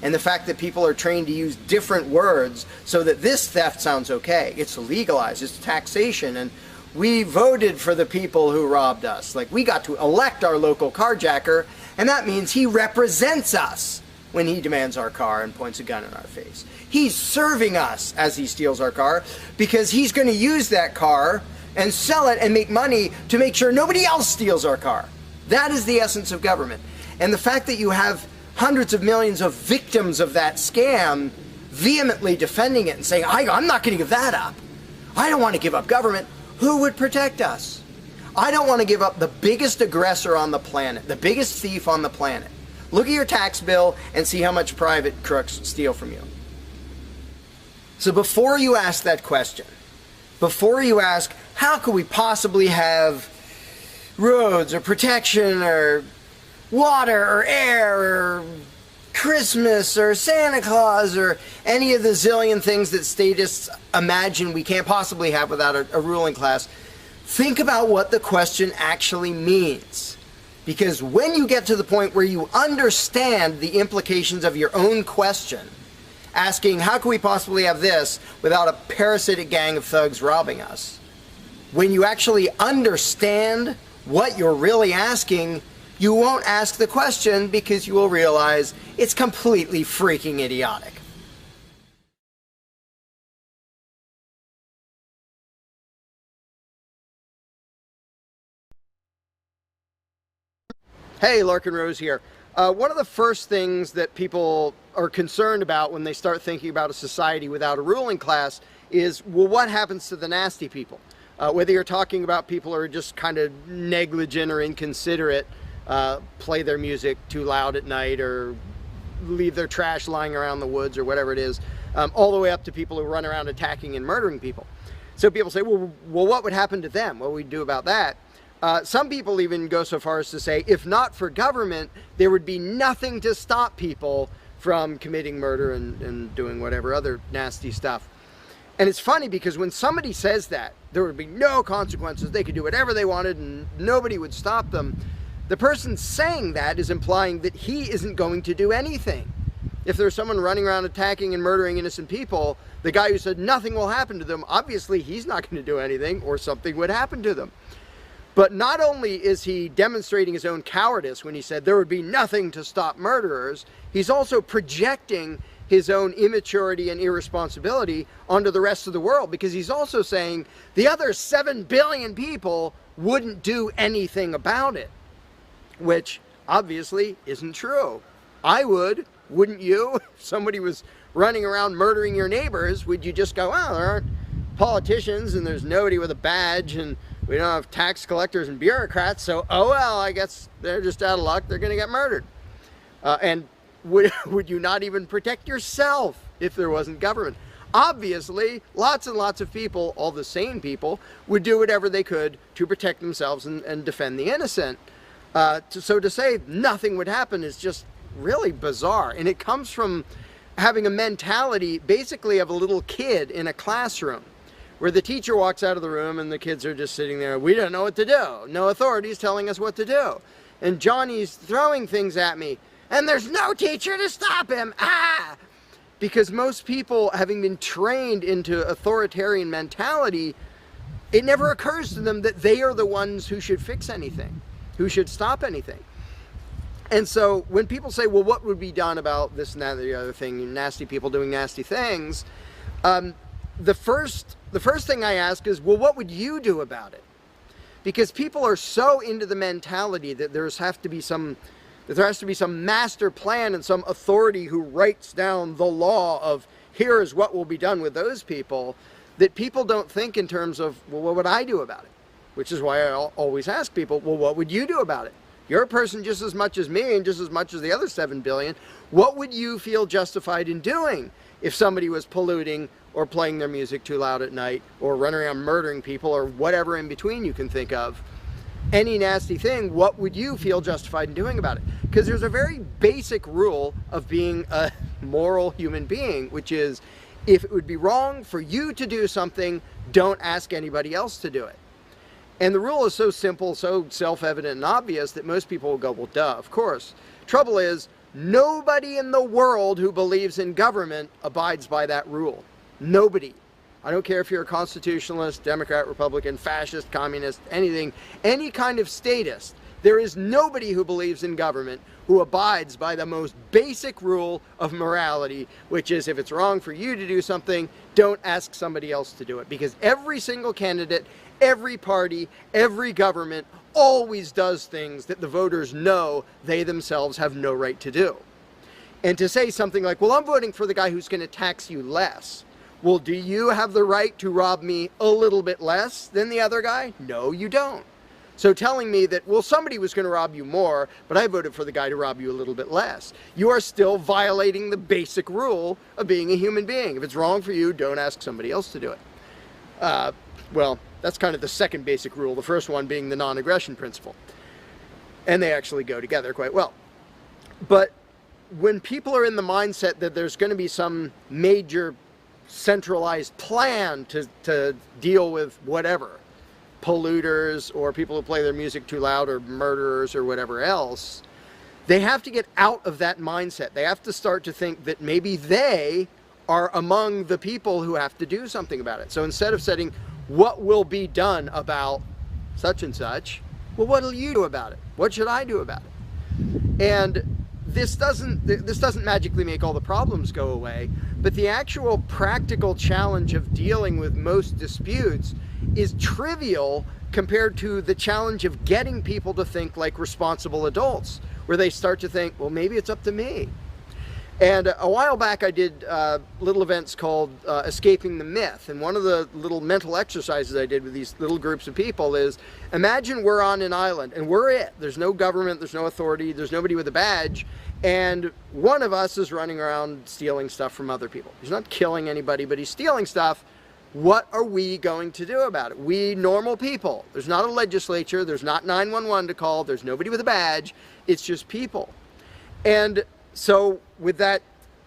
And the fact that people are trained to use different words so that this theft sounds okay. It's legalized, it's taxation, and we voted for the people who robbed us. Like, we got to elect our local carjacker, and that means he represents us when he demands our car and points a gun in our face. He's serving us as he steals our car, because he's going to use that car and sell it and make money to make sure nobody else steals our car. That is the essence of government. And the fact that you have hundreds of millions of victims of that scam vehemently defending it and saying, I'm not going to give that up. I don't want to give up government. Who would protect us? I don't want to give up the biggest aggressor on the planet, the biggest thief on the planet. Look at your tax bill and see how much private crooks steal from you. So before you ask that question, before you ask, how could we possibly have roads or protection or water or air or Christmas or Santa Claus or any of the zillion things that statists imagine we can't possibly have without a ruling class, think about what the question actually means. Because when you get to the point where you understand the implications of your own question, asking, how can we possibly have this without a parasitic gang of thugs robbing us? When you actually understand what you're really asking, you won't ask the question because you will realize it's completely freaking idiotic. Hey, Larkin Rose here. One of the first things that people are concerned about when they start thinking about a society without a ruling class is, well, what happens to the nasty people? Whether you're talking about people who are just kind of negligent or inconsiderate, play their music too loud at night or leave their trash lying around the woods or whatever it is, all the way up to people who run around attacking and murdering people. So people say, well, what would happen to them? What would we do about that? Some people even go so far as to say, if not for government, there would be nothing to stop people from committing murder and doing whatever other nasty stuff. And it's funny because when somebody says that, there would be no consequences, they could do whatever they wanted and nobody would stop them, the person saying that is implying that he isn't going to do anything. If there's someone running around attacking and murdering innocent people, the guy who said nothing will happen to them, obviously he's not going to do anything or something would happen to them. But not only is he demonstrating his own cowardice when he said there would be nothing to stop murderers, he's also projecting his own immaturity and irresponsibility onto the rest of the world, because he's also saying the other 7 billion people wouldn't do anything about it, which obviously isn't true. I would, wouldn't you? If somebody was running around murdering your neighbors, would you just go, well, there aren't politicians and there's nobody with a badge and we don't have tax collectors and bureaucrats, so, oh well, I guess they're just out of luck, they're going to get murdered. And would you not even protect yourself if there wasn't government? Obviously, lots and lots of people, all the sane people, would do whatever they could to protect themselves and defend the innocent. So to say nothing would happen is just really bizarre. And it comes from having a mentality basically of a little kid in a classroom, where the teacher walks out of the room and the kids are just sitting there. We don't know what to do. No authorities telling us what to do. And Johnny's throwing things at me. And there's no teacher to stop him. Ah! Because most people, having been trained into authoritarian mentality, it never occurs to them that they are the ones who should fix anything, who should stop anything. And so when people say, well, what would be done about this and that and the other thing, nasty people doing nasty things, the first thing I ask is, well, what would you do about it? Because people are so into the mentality that there has to be some master plan and some authority who writes down the law of here is what will be done with those people, that people don't think in terms of, well, what would I do about it? Which is why I always ask people, well, what would you do about it? You're a person just as much as me and just as much as the other 7 billion. What would you feel justified in doing if somebody was polluting or playing their music too loud at night or running around murdering people or whatever in between you can think of? Any nasty thing, what would you feel justified in doing about it? Because there's a very basic rule of being a moral human being, which is if it would be wrong for you to do something, don't ask anybody else to do it. And the rule is so simple, so self-evident and obvious that most people will go, well, duh, of course. Trouble is, nobody in the world who believes in government abides by that rule. Nobody. I don't care if you're a constitutionalist, Democrat, Republican, fascist, communist, anything, any kind of statist. There is nobody who believes in government who abides by the most basic rule of morality, which is if it's wrong for you to do something, don't ask somebody else to do it. Because every single candidate, every party, every government always does things that the voters know they themselves have no right to do. And to say something like, well, I'm voting for the guy who's going to tax you less. Well, do you have the right to rob me a little bit less than the other guy? No, you don't. So telling me that, well, somebody was going to rob you more, but I voted for the guy to rob you a little bit less, you are still violating the basic rule of being a human being. If it's wrong for you, don't ask somebody else to do it. Well, that's kind of the second basic rule, the first one being the non-aggression principle. And they actually go together quite well. But when people are in the mindset that there's going to be some major centralized plan to deal with whatever, polluters or people who play their music too loud or murderers or whatever else, they have to get out of that mindset. They have to start to think that maybe they are among the people who have to do something about it. So instead of saying, what will be done about such and such, well, what will you do about it? What should I do about it? And this doesn't magically make all the problems go away, but the actual practical challenge of dealing with most disputes is trivial compared to the challenge of getting people to think like responsible adults, where they start to think, well, maybe it's up to me. And a while back I did little events called Escaping the Myth, and one of the little mental exercises I did with these little groups of people is, imagine we're on an island and we're it. There's no government, there's no authority, there's nobody with a badge, and one of us is running around stealing stuff from other people. He's not killing anybody, but he's stealing stuff. What are we going to do about it? We normal people. There's not a legislature, there's not 911 to call, there's nobody with a badge, it's just people. And so with that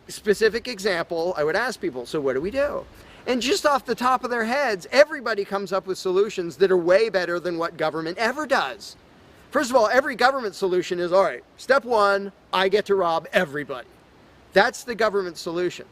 specific example, I would ask people, so what do we do? And just off the top of their heads, everybody comes up with solutions that are way better than what government ever does. First of all, every government solution is, all right, step one, I get to rob everybody. That's the government solution.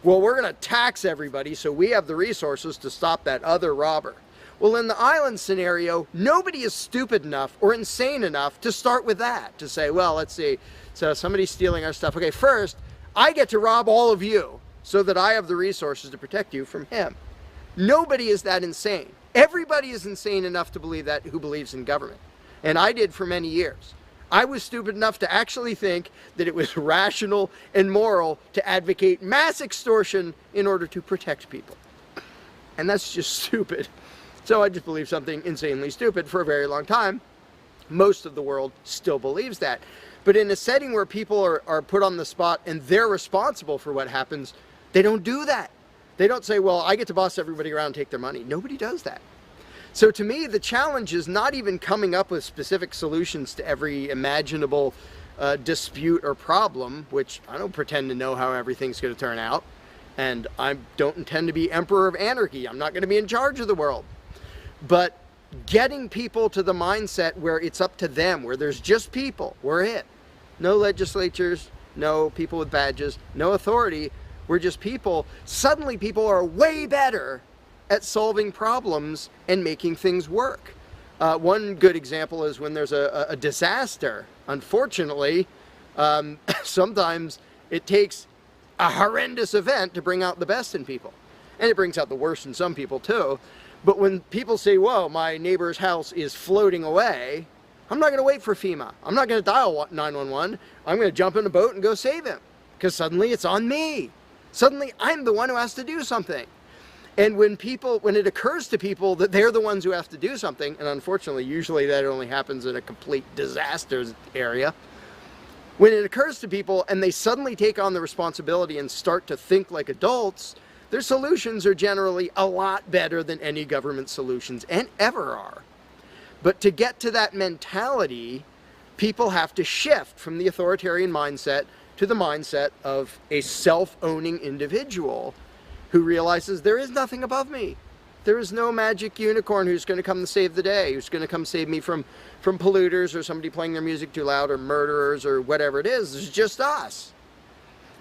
Well, we're going to tax everybody so we have the resources to stop that other robber. Well, in the island scenario, nobody is stupid enough or insane enough to start with that, to say, well, let's see, so somebody's stealing our stuff. Okay, first, I get to rob all of you so that I have the resources to protect you from him. Nobody is that insane. Everybody is insane enough to believe that who believes in government. And I did for many years. I was stupid enough to actually think that it was rational and moral to advocate mass extortion in order to protect people. And that's just stupid. So I just believed something insanely stupid for a very long time. Most of the world still believes that. But in a setting where people are put on the spot and they're responsible for what happens, they don't do that. They don't say, well, I get to boss everybody around and take their money. Nobody does that. So to me, the challenge is not even coming up with specific solutions to every imaginable dispute or problem, which I don't pretend to know how everything's going to turn out. And I don't intend to be emperor of anarchy. I'm not going to be in charge of the world. But getting people to the mindset where it's up to them, where there's just people, we're it. No legislatures, no people with badges, no authority, we're just people. Suddenly people are way better at solving problems and making things work. One good example is when there's a disaster. Unfortunately, sometimes it takes a horrendous event to bring out the best in people. And it brings out the worst in some people too. But when people say, whoa, my neighbor's house is floating away, I'm not going to wait for FEMA. I'm not going to dial 911. I'm going to jump in a boat and go save him. Because suddenly it's on me. Suddenly I'm the one who has to do something. And when it occurs to people that they're the ones who have to do something, and unfortunately, usually that only happens in a complete disaster area, when it occurs to people and they suddenly take on the responsibility and start to think like adults, their solutions are generally a lot better than any government solutions and ever are. But to get to that mentality, people have to shift from the authoritarian mindset to the mindset of a self-owning individual who realizes there is nothing above me. There is no magic unicorn who's going to come to save the day, who's going to come save me from polluters or somebody playing their music too loud or murderers or whatever it is. It's just us.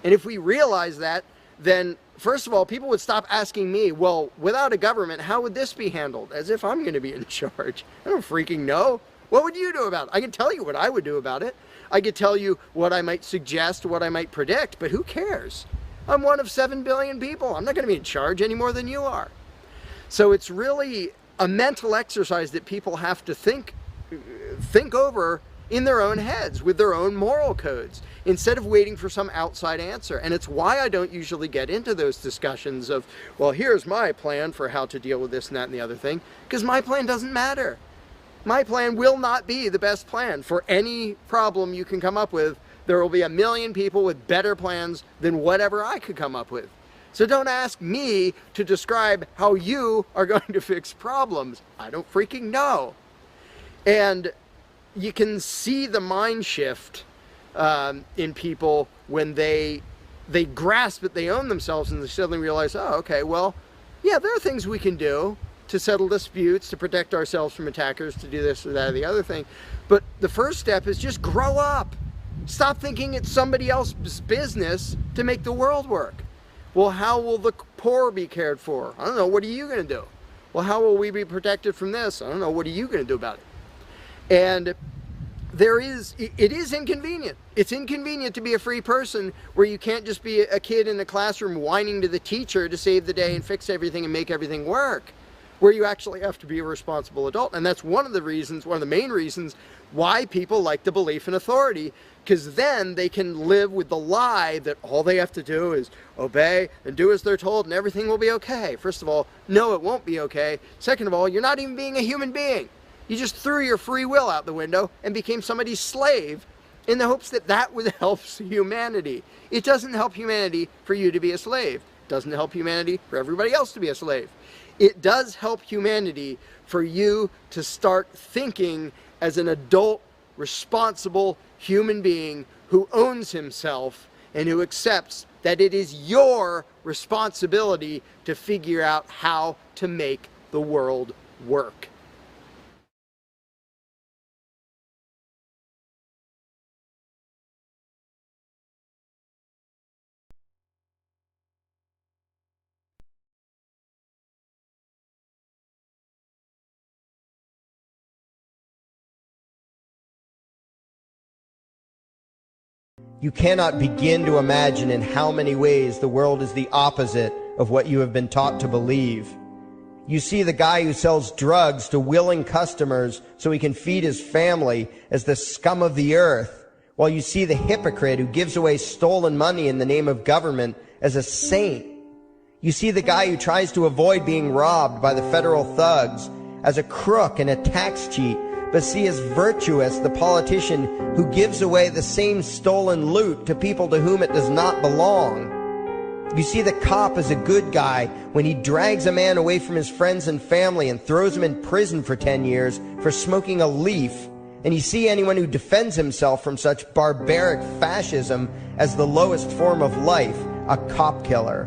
And if we realize that, then first of all, people would stop asking me, well, without a government, how would this be handled? As if I'm going to be in charge. I don't freaking know. What would you do about it? I can tell you what I would do about it. I could tell you what I might suggest, what I might predict, but who cares? I'm one of 7 billion people. I'm not going to be in charge any more than you are. So it's really a mental exercise that people have to think over in their own heads with their own moral codes instead of waiting for some outside answer. And it's why I don't usually get into those discussions of, well, here's my plan for how to deal with this and that and the other thing, because my plan doesn't matter. My plan will not be the best plan for any problem you can come up with. There will be a million people with better plans than whatever I could come up with. So don't ask me to describe how you are going to fix problems. I don't freaking know. And you can see the mind shift in people when they grasp that they own themselves and they suddenly realize, oh, okay, well, yeah, there are things we can do to settle disputes, to protect ourselves from attackers, to do this or that or the other thing. But the first step is just grow up. Stop thinking it's somebody else's business to make the world work. Well, how will the poor be cared for? I don't know. What are you going to do? Well, how will we be protected from this? I don't know. What are you going to do about it? And it is inconvenient. It's inconvenient to be a free person where you can't just be a kid in a classroom whining to the teacher to save the day and fix everything and make everything work, where you actually have to be a responsible adult. And that's one of the main reasons why people like the belief in authority, because then they can live with the lie that all they have to do is obey and do as they're told and everything will be okay. First of all, no, it won't be okay. Second of all, you're not even being a human being. You just threw your free will out the window and became somebody's slave in the hopes that that would help humanity. It doesn't help humanity for you to be a slave. It doesn't help humanity for everybody else to be a slave. It does help humanity for you to start thinking as an adult, responsible human being who owns himself and who accepts that it is your responsibility to figure out how to make the world work. You cannot begin to imagine in how many ways the world is the opposite of what you have been taught to believe. You see the guy who sells drugs to willing customers so he can feed his family as the scum of the earth, while you see the hypocrite who gives away stolen money in the name of government as a saint. You see the guy who tries to avoid being robbed by the federal thugs as a crook and a tax cheat, but see as virtuous the politician who gives away the same stolen loot to people to whom it does not belong. You see the cop as a good guy when he drags a man away from his friends and family and throws him in prison for 10 years for smoking a leaf. And you see anyone who defends himself from such barbaric fascism as the lowest form of life, a cop killer.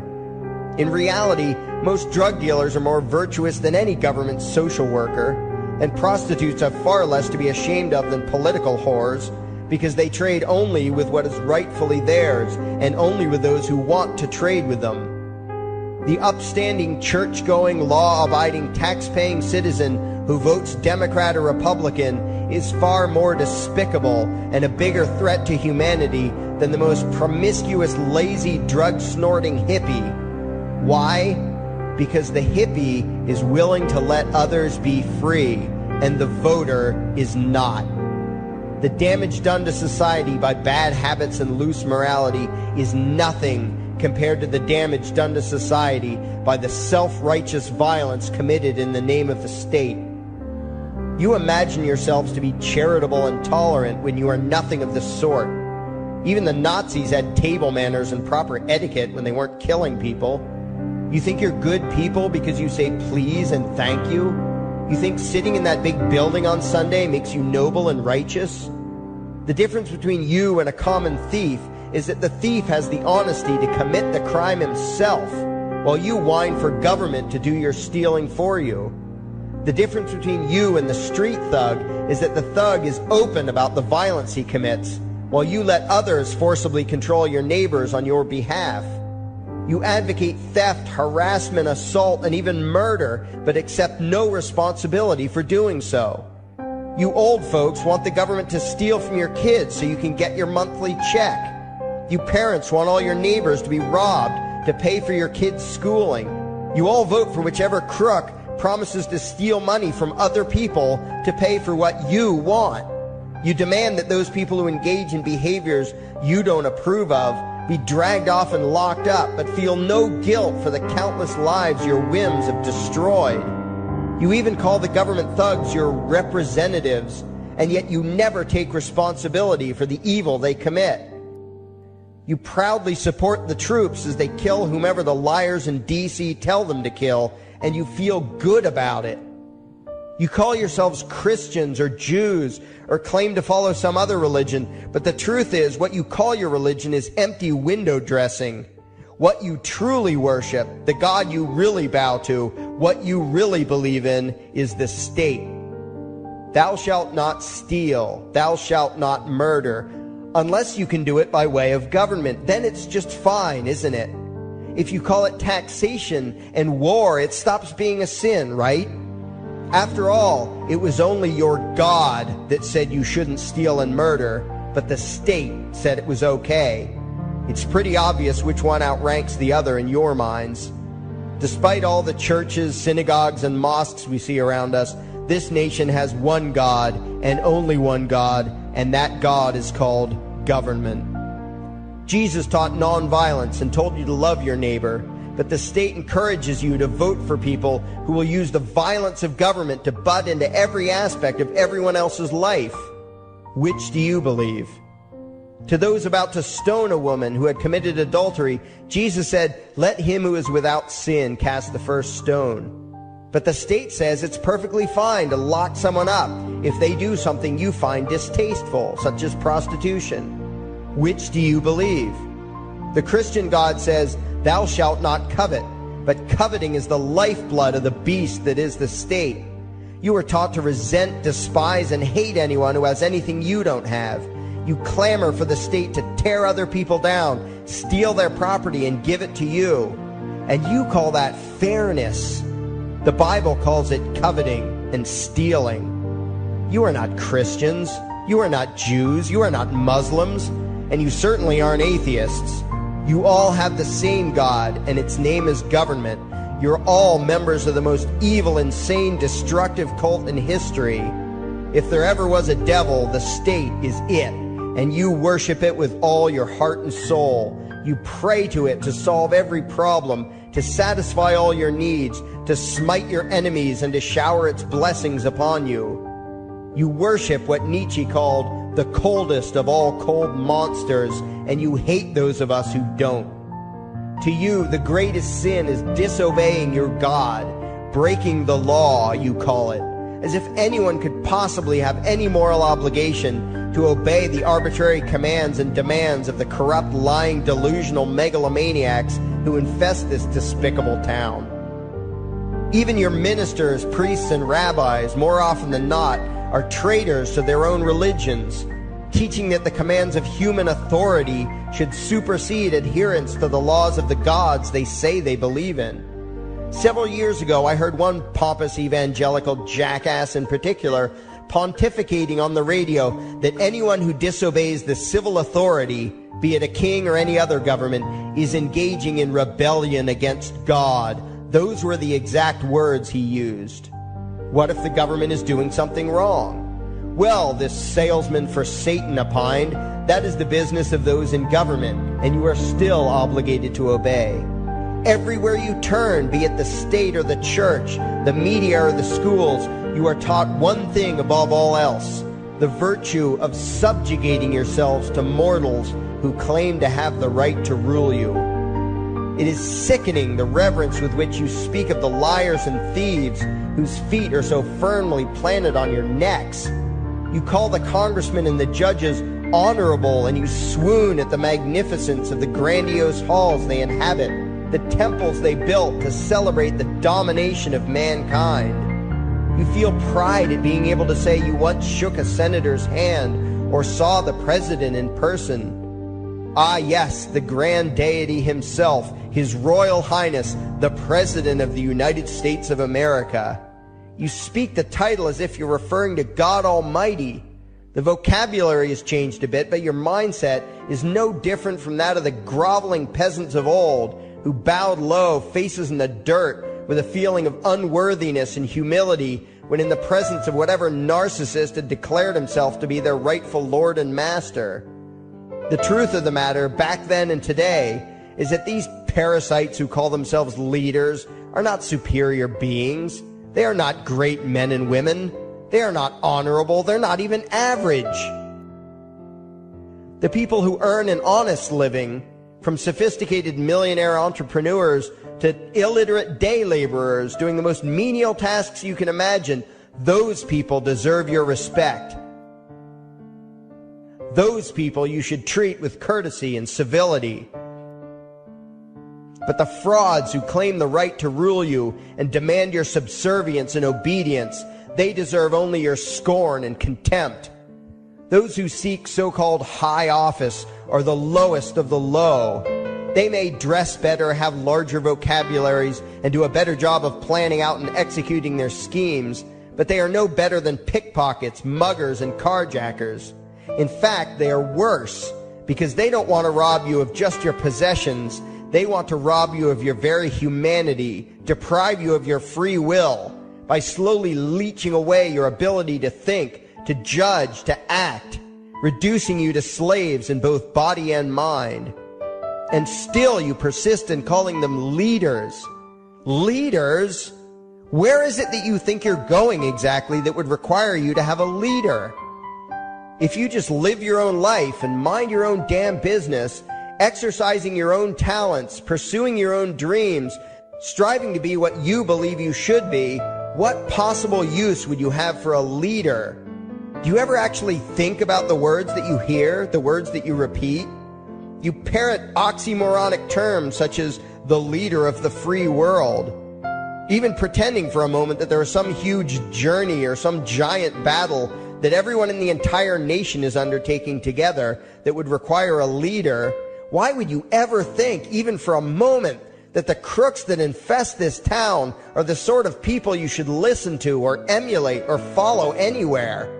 In reality, most drug dealers are more virtuous than any government social worker, and prostitutes have far less to be ashamed of than political whores, because they trade only with what is rightfully theirs, and only with those who want to trade with them. The upstanding, church-going, law-abiding, tax-paying citizen who votes Democrat or Republican is far more despicable and a bigger threat to humanity than the most promiscuous, lazy, drug-snorting hippie. Why? Because the hippie is willing to let others be free, and the voter is not. The damage done to society by bad habits and loose morality is nothing compared to the damage done to society by the self-righteous violence committed in the name of the state. You imagine yourselves to be charitable and tolerant when you are nothing of the sort. Even the Nazis had table manners and proper etiquette when they weren't killing people. You think you're good people because you say please and thank you? You think sitting in that big building on Sunday makes you noble and righteous? The difference between you and a common thief is that the thief has the honesty to commit the crime himself, while you whine for government to do your stealing for you. The difference between you and the street thug is that the thug is open about the violence he commits, while you let others forcibly control your neighbors on your behalf. You advocate theft, harassment, assault, and even murder, but accept no responsibility for doing so. You old folks want the government to steal from your kids so you can get your monthly check. You parents want all your neighbors to be robbed to pay for your kids' schooling. You all vote for whichever crook promises to steal money from other people to pay for what you want. You demand that those people who engage in behaviors you don't approve of be dragged off and locked up, but feel no guilt for the countless lives your whims have destroyed. You even call the government thugs your representatives, and yet you never take responsibility for the evil they commit. You proudly support the troops as they kill whomever the liars in D.C. tell them to kill, and you feel good about it. You call yourselves Christians or Jews or claim to follow some other religion, but the truth is what you call your religion is empty window dressing. What you truly worship, the God you really bow to, what you really believe in is the state. Thou shalt not steal, thou shalt not murder, unless you can do it by way of government. Then it's just fine, isn't it? If you call it taxation and war, it stops being a sin, right? After all, it was only your God that said you shouldn't steal and murder, but the state said it was okay. It's pretty obvious which one outranks the other in your minds. Despite all the churches, synagogues, and mosques we see around us, this nation has one God and only one God, and that God is called government. Jesus taught nonviolence and told you to love your neighbor, but the state encourages you to vote for people who will use the violence of government to butt into every aspect of everyone else's life. Which do you believe? To those about to stone a woman who had committed adultery, Jesus said, "Let him who is without sin cast the first stone." But the state says it's perfectly fine to lock someone up if they do something you find distasteful, such as prostitution. Which do you believe? The Christian God says, "Thou shalt not covet," but coveting is the lifeblood of the beast that is the state. You are taught to resent, despise, and hate anyone who has anything you don't have. You clamor for the state to tear other people down, steal their property, and give it to you. And you call that fairness. The Bible calls it coveting and stealing. You are not Christians. You are not Jews. You are not Muslims. And you certainly aren't atheists. You all have the same God, and its name is government. You're all members of the most evil, insane, destructive cult in history. If there ever was a devil, the state is it, and you worship it with all your heart and soul. You pray to it to solve every problem, to satisfy all your needs, to smite your enemies, and to shower its blessings upon you. You worship what Nietzsche called the coldest of all cold monsters, and you hate those of us who don't. To you, the greatest sin is disobeying your God, breaking the law, you call it, as if anyone could possibly have any moral obligation to obey the arbitrary commands and demands of the corrupt, lying, delusional megalomaniacs who infest this despicable town. Even your ministers, priests, and rabbis, more often than not, are traitors to their own religions, teaching that the commands of human authority should supersede adherence to the laws of the gods they say they believe in. Several years ago, I heard one pompous evangelical jackass in particular pontificating on the radio that anyone who disobeys the civil authority, be it a king or any other government, is engaging in rebellion against God. Those were the exact words he used. What if the government is doing something wrong? Well, this salesman for Satan opined, that is the business of those in government, and you are still obligated to obey. Everywhere you turn, be it the state or the church, the media or the schools, you are taught one thing above all else, the virtue of subjugating yourselves to mortals who claim to have the right to rule you. It is sickening the reverence with which you speak of the liars and thieves whose feet are so firmly planted on your necks. You call the congressmen and the judges honorable, and you swoon at the magnificence of the grandiose halls they inhabit, the temples they built to celebrate the domination of mankind. You feel pride at being able to say you once shook a senator's hand or saw the president in person. Ah, yes, the grand deity himself, His Royal Highness, the President of the United States of America. You speak the title as if you're referring to God Almighty. The vocabulary has changed a bit, but your mindset is no different from that of the groveling peasants of old who bowed low, faces in the dirt, with a feeling of unworthiness and humility when in the presence of whatever narcissist had declared himself to be their rightful lord and master. The truth of the matter, back then and today, is that these parasites who call themselves leaders are not superior beings. They are not great men and women. They are not honorable. They're not even average. The people who earn an honest living, from sophisticated millionaire entrepreneurs to illiterate day laborers doing the most menial tasks you can imagine, Those people deserve your respect. Those people you should treat with courtesy and civility. But the frauds who claim the right to rule you and demand your subservience and obedience, they deserve only your scorn and contempt. Those who seek so-called high office are the lowest of the low. They may dress better, have larger vocabularies, and do a better job of planning out and executing their schemes, but they are no better than pickpockets, muggers, and carjackers. In fact, they are worse, because they don't want to rob you of just your possessions. They want to rob you of your very humanity, deprive you of your free will, by slowly leeching away your ability to think, to judge, to act, reducing you to slaves in both body and mind. And still you persist in calling them leaders. Leaders? Where is it that you think you're going exactly that would require you to have a leader? If you just live your own life and mind your own damn business, exercising your own talents, pursuing your own dreams, striving to be what you believe you should be, what possible use would you have for a leader? Do you ever actually think about the words that you hear, the words that you repeat? You parrot oxymoronic terms such as the leader of the free world, even pretending for a moment that there is some huge journey or some giant battle that everyone in the entire nation is undertaking together that would require a leader. Why would you ever think, even for a moment, that the crooks that infest this town are the sort of people you should listen to or emulate or follow anywhere?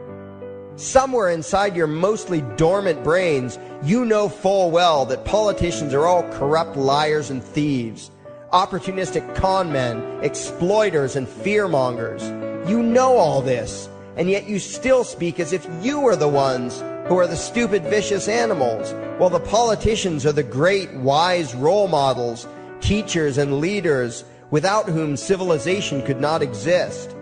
Somewhere inside your mostly dormant brains, you know full well that politicians are all corrupt liars and thieves, opportunistic con men, exploiters, and fearmongers. You know all this, and yet you still speak as if you are the ones who are the stupid, vicious animals, while the politicians are the great, wise role models, teachers, and leaders without whom civilization could not exist.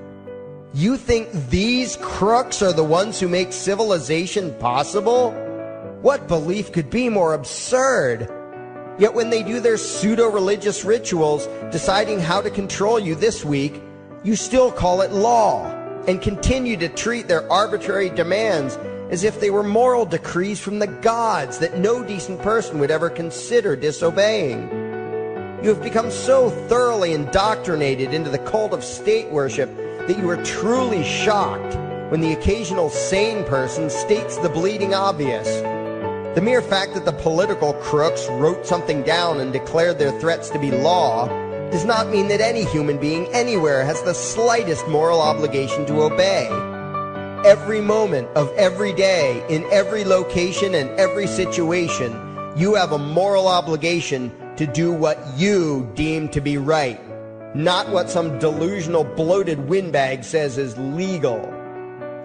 You think these crooks are the ones who make civilization possible? What belief could be more absurd? Yet when they do their pseudo-religious rituals, deciding how to control you this week, you still call it law, and continue to treat their arbitrary demands as if they were moral decrees from the gods that no decent person would ever consider disobeying. You have become so thoroughly indoctrinated into the cult of state worship that you are truly shocked when the occasional sane person states the bleeding obvious. The mere fact that the political crooks wrote something down and declared their threats to be law does not mean that any human being anywhere has the slightest moral obligation to obey. Every moment of every day, in every location and every situation, you have a moral obligation to do what you deem to be right, not what some delusional bloated windbag says is legal.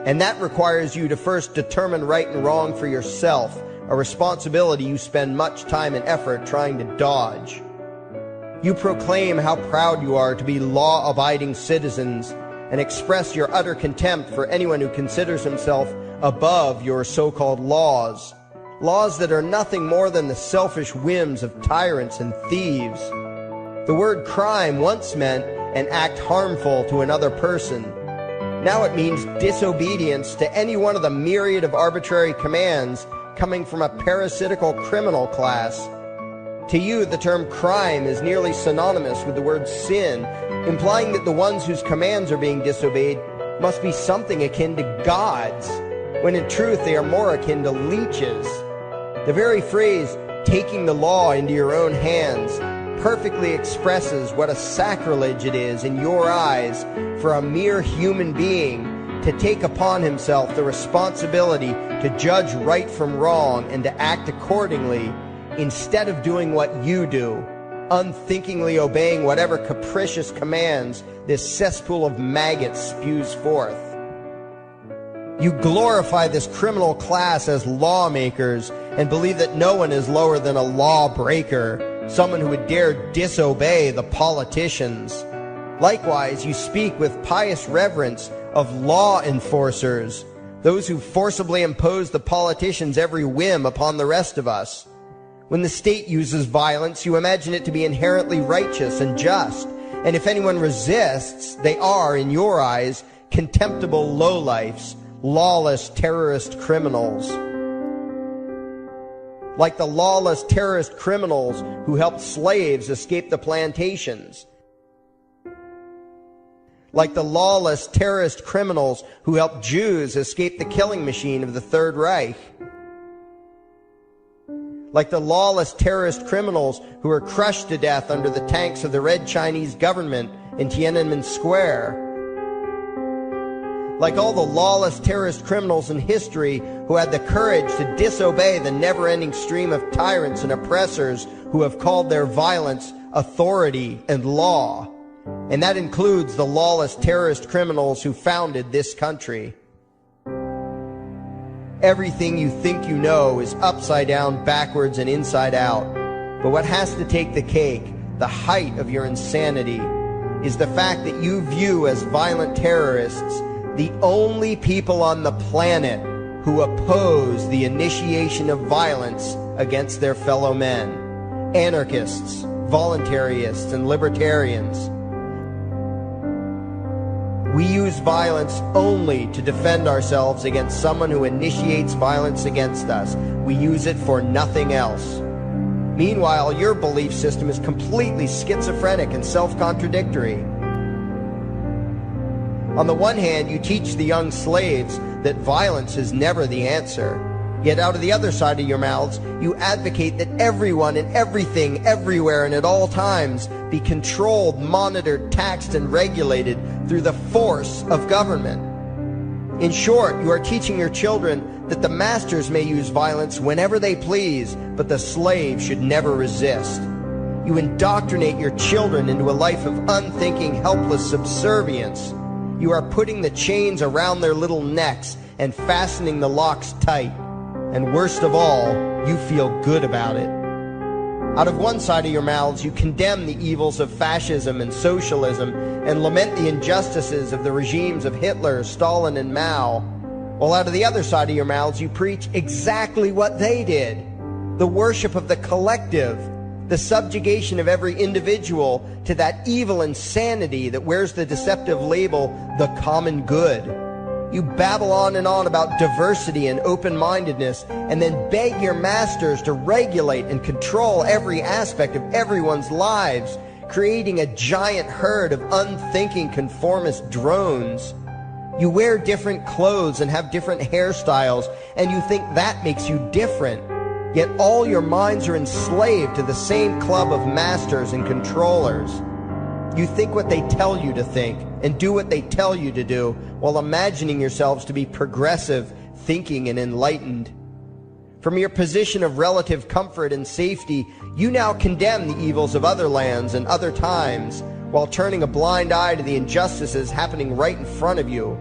And that requires you to first determine right and wrong for yourself, a responsibility you spend much time and effort trying to dodge. You proclaim how proud you are to be law-abiding citizens and express your utter contempt for anyone who considers himself above your so-called laws, laws that are nothing more than the selfish whims of tyrants and thieves. The word crime once meant an act harmful to another person. Now it means disobedience to any one of the myriad of arbitrary commands coming from a parasitical criminal class. To you, the term crime is nearly synonymous with the word sin, implying that the ones whose commands are being disobeyed must be something akin to gods, when in truth they are more akin to leeches. The very phrase, taking the law into your own hands, perfectly expresses what a sacrilege it is in your eyes for a mere human being to take upon himself the responsibility to judge right from wrong and to act accordingly, instead of doing what you do, unthinkingly obeying whatever capricious commands this cesspool of maggots spews forth. You glorify this criminal class as lawmakers and believe that no one is lower than a lawbreaker, someone who would dare disobey the politicians. Likewise, you speak with pious reverence of law enforcers, those who forcibly impose the politicians' every whim upon the rest of us. When the state uses violence, you imagine it to be inherently righteous and just, and if anyone resists, they are, in your eyes, contemptible lowlifes, lawless terrorist criminals. Like the lawless terrorist criminals who helped slaves escape the plantations. Like the lawless terrorist criminals who helped Jews escape the killing machine of the Third Reich. Like the lawless terrorist criminals who were crushed to death under the tanks of the Red Chinese government in Tiananmen Square. Like all the lawless terrorist criminals in history who had the courage to disobey the never-ending stream of tyrants and oppressors who have called their violence authority and law. And that includes the lawless terrorist criminals who founded this country. Everything you think you know is upside down, backwards, and inside out. But what has to take the cake, the height of your insanity, is the fact that you view as violent terrorists the only people on the planet who oppose the initiation of violence against their fellow men. Anarchists, voluntarists, and libertarians. We use violence only to defend ourselves against someone who initiates violence against us. We use it for nothing else. Meanwhile, your belief system is completely schizophrenic and self-contradictory. On the one hand, you teach the young slaves that violence is never the answer. Yet out of the other side of your mouths, you advocate that everyone and everything, everywhere and at all times be controlled, monitored, taxed, and regulated through the force of government. In short, you are teaching your children that the masters may use violence whenever they please, but the slave should never resist. You indoctrinate your children into a life of unthinking, helpless subservience. You are putting the chains around their little necks and fastening the locks tight. And worst of all, you feel good about it. Out of one side of your mouths, you condemn the evils of fascism and socialism and lament the injustices of the regimes of Hitler, Stalin, and Mao. While out of the other side of your mouths, you preach exactly what they did. The worship of the collective, the subjugation of every individual to that evil insanity that wears the deceptive label, the common good. You babble on and on about diversity and open-mindedness, and then beg your masters to regulate and control every aspect of everyone's lives, creating a giant herd of unthinking conformist drones. You wear different clothes and have different hairstyles, and you think that makes you different. Yet all your minds are enslaved to the same club of masters and controllers. You think what they tell you to think and do what they tell you to do while imagining yourselves to be progressive, thinking, and enlightened. From your position of relative comfort and safety, you now condemn the evils of other lands and other times while turning a blind eye to the injustices happening right in front of you.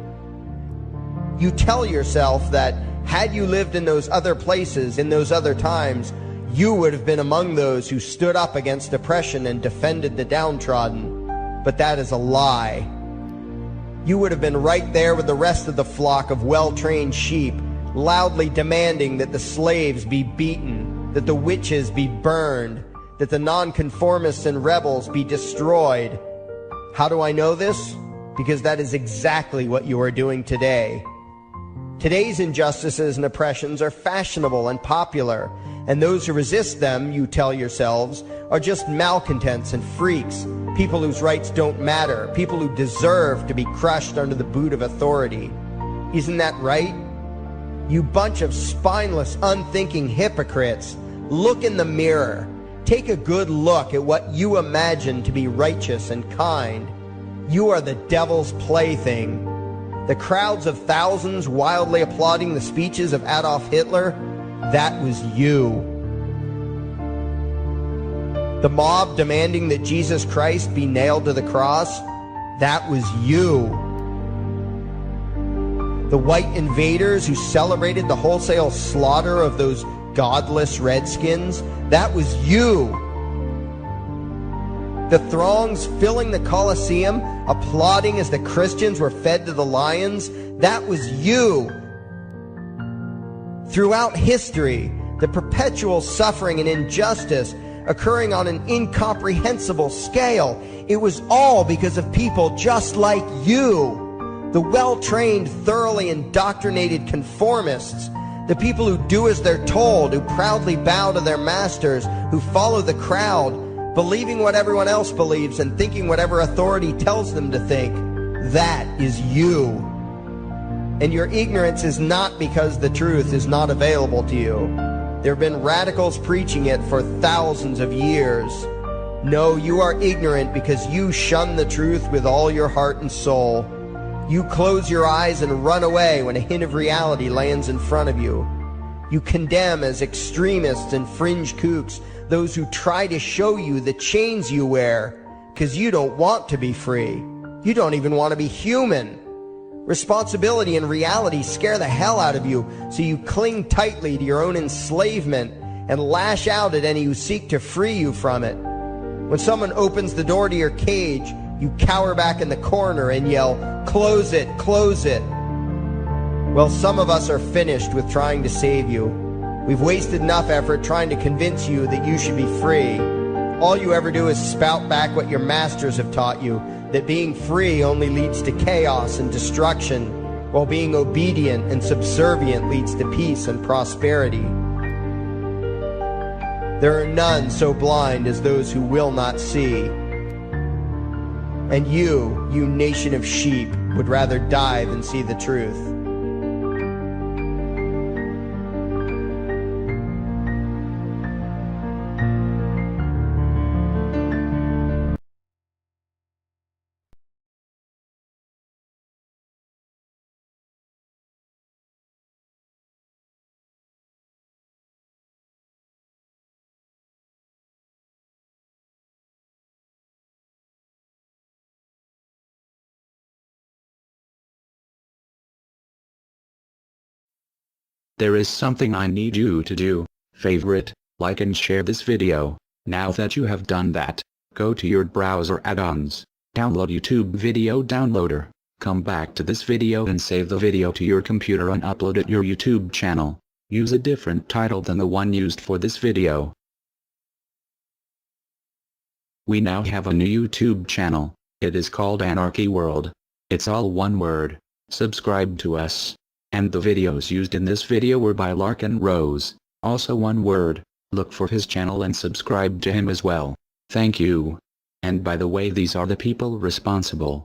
You tell yourself that had you lived in those other places, in those other times, you would have been among those who stood up against oppression and defended the downtrodden. But that is a lie. You would have been right there with the rest of the flock of well-trained sheep, loudly demanding that the slaves be beaten, that the witches be burned, that the nonconformists and rebels be destroyed. How do I know this? Because that is exactly what you are doing today. Today's injustices and oppressions are fashionable and popular, and those who resist them, you tell yourselves, are just malcontents and freaks, people whose rights don't matter, people who deserve to be crushed under the boot of authority. Isn't that right? You bunch of spineless, unthinking hypocrites, look in the mirror. Take a good look at what you imagine to be righteous and kind. You are the devil's plaything. The crowds of thousands wildly applauding the speeches of Adolf Hitler, that was you. The mob demanding that Jesus Christ be nailed to the cross, that was you. The white invaders who celebrated the wholesale slaughter of those godless redskins, that was you. The throngs filling the Colosseum, applauding as the Christians were fed to the lions, that was you. Throughout history, the perpetual suffering and injustice occurring on an incomprehensible scale, it was all because of people just like you. The well-trained, thoroughly indoctrinated conformists, the people who do as they're told, who proudly bow to their masters, who follow the crowd, believing what everyone else believes and thinking whatever authority tells them to think. That is you. And your ignorance is not because the truth is not available to you. There have been radicals preaching it for thousands of years. No, you are ignorant because you shun the truth with all your heart and soul. You close your eyes and run away when a hint of reality lands in front of you. You condemn as extremists and fringe kooks those who try to show you the chains you wear because you don't want to be free. You don't even want to be human. Responsibility and reality scare the hell out of you, so you cling tightly to your own enslavement and lash out at any who seek to free you from it. When someone opens the door to your cage, you cower back in the corner and yell, "Close it, close it." Well, some of us are finished with trying to save you. We've wasted enough effort trying to convince you that you should be free. All you ever do is spout back what your masters have taught you, that being free only leads to chaos and destruction, while being obedient and subservient leads to peace and prosperity. There are none so blind as those who will not see. And you nation of sheep, would rather die than see the truth. There is something I need you to do. Favorite, like and share this video. Now that you have done that, go to your browser add-ons, download YouTube Video Downloader, come back to this video and save the video to your computer and upload it your YouTube channel. Use a different title than the one used for this video. We now have a new YouTube channel. It is called Anarchy World. It's all one word. Subscribe to us. And the videos used in this video were by Larkin Rose, also one word. Look for his channel and subscribe to him as well. Thank you. And by the way, these are the people responsible.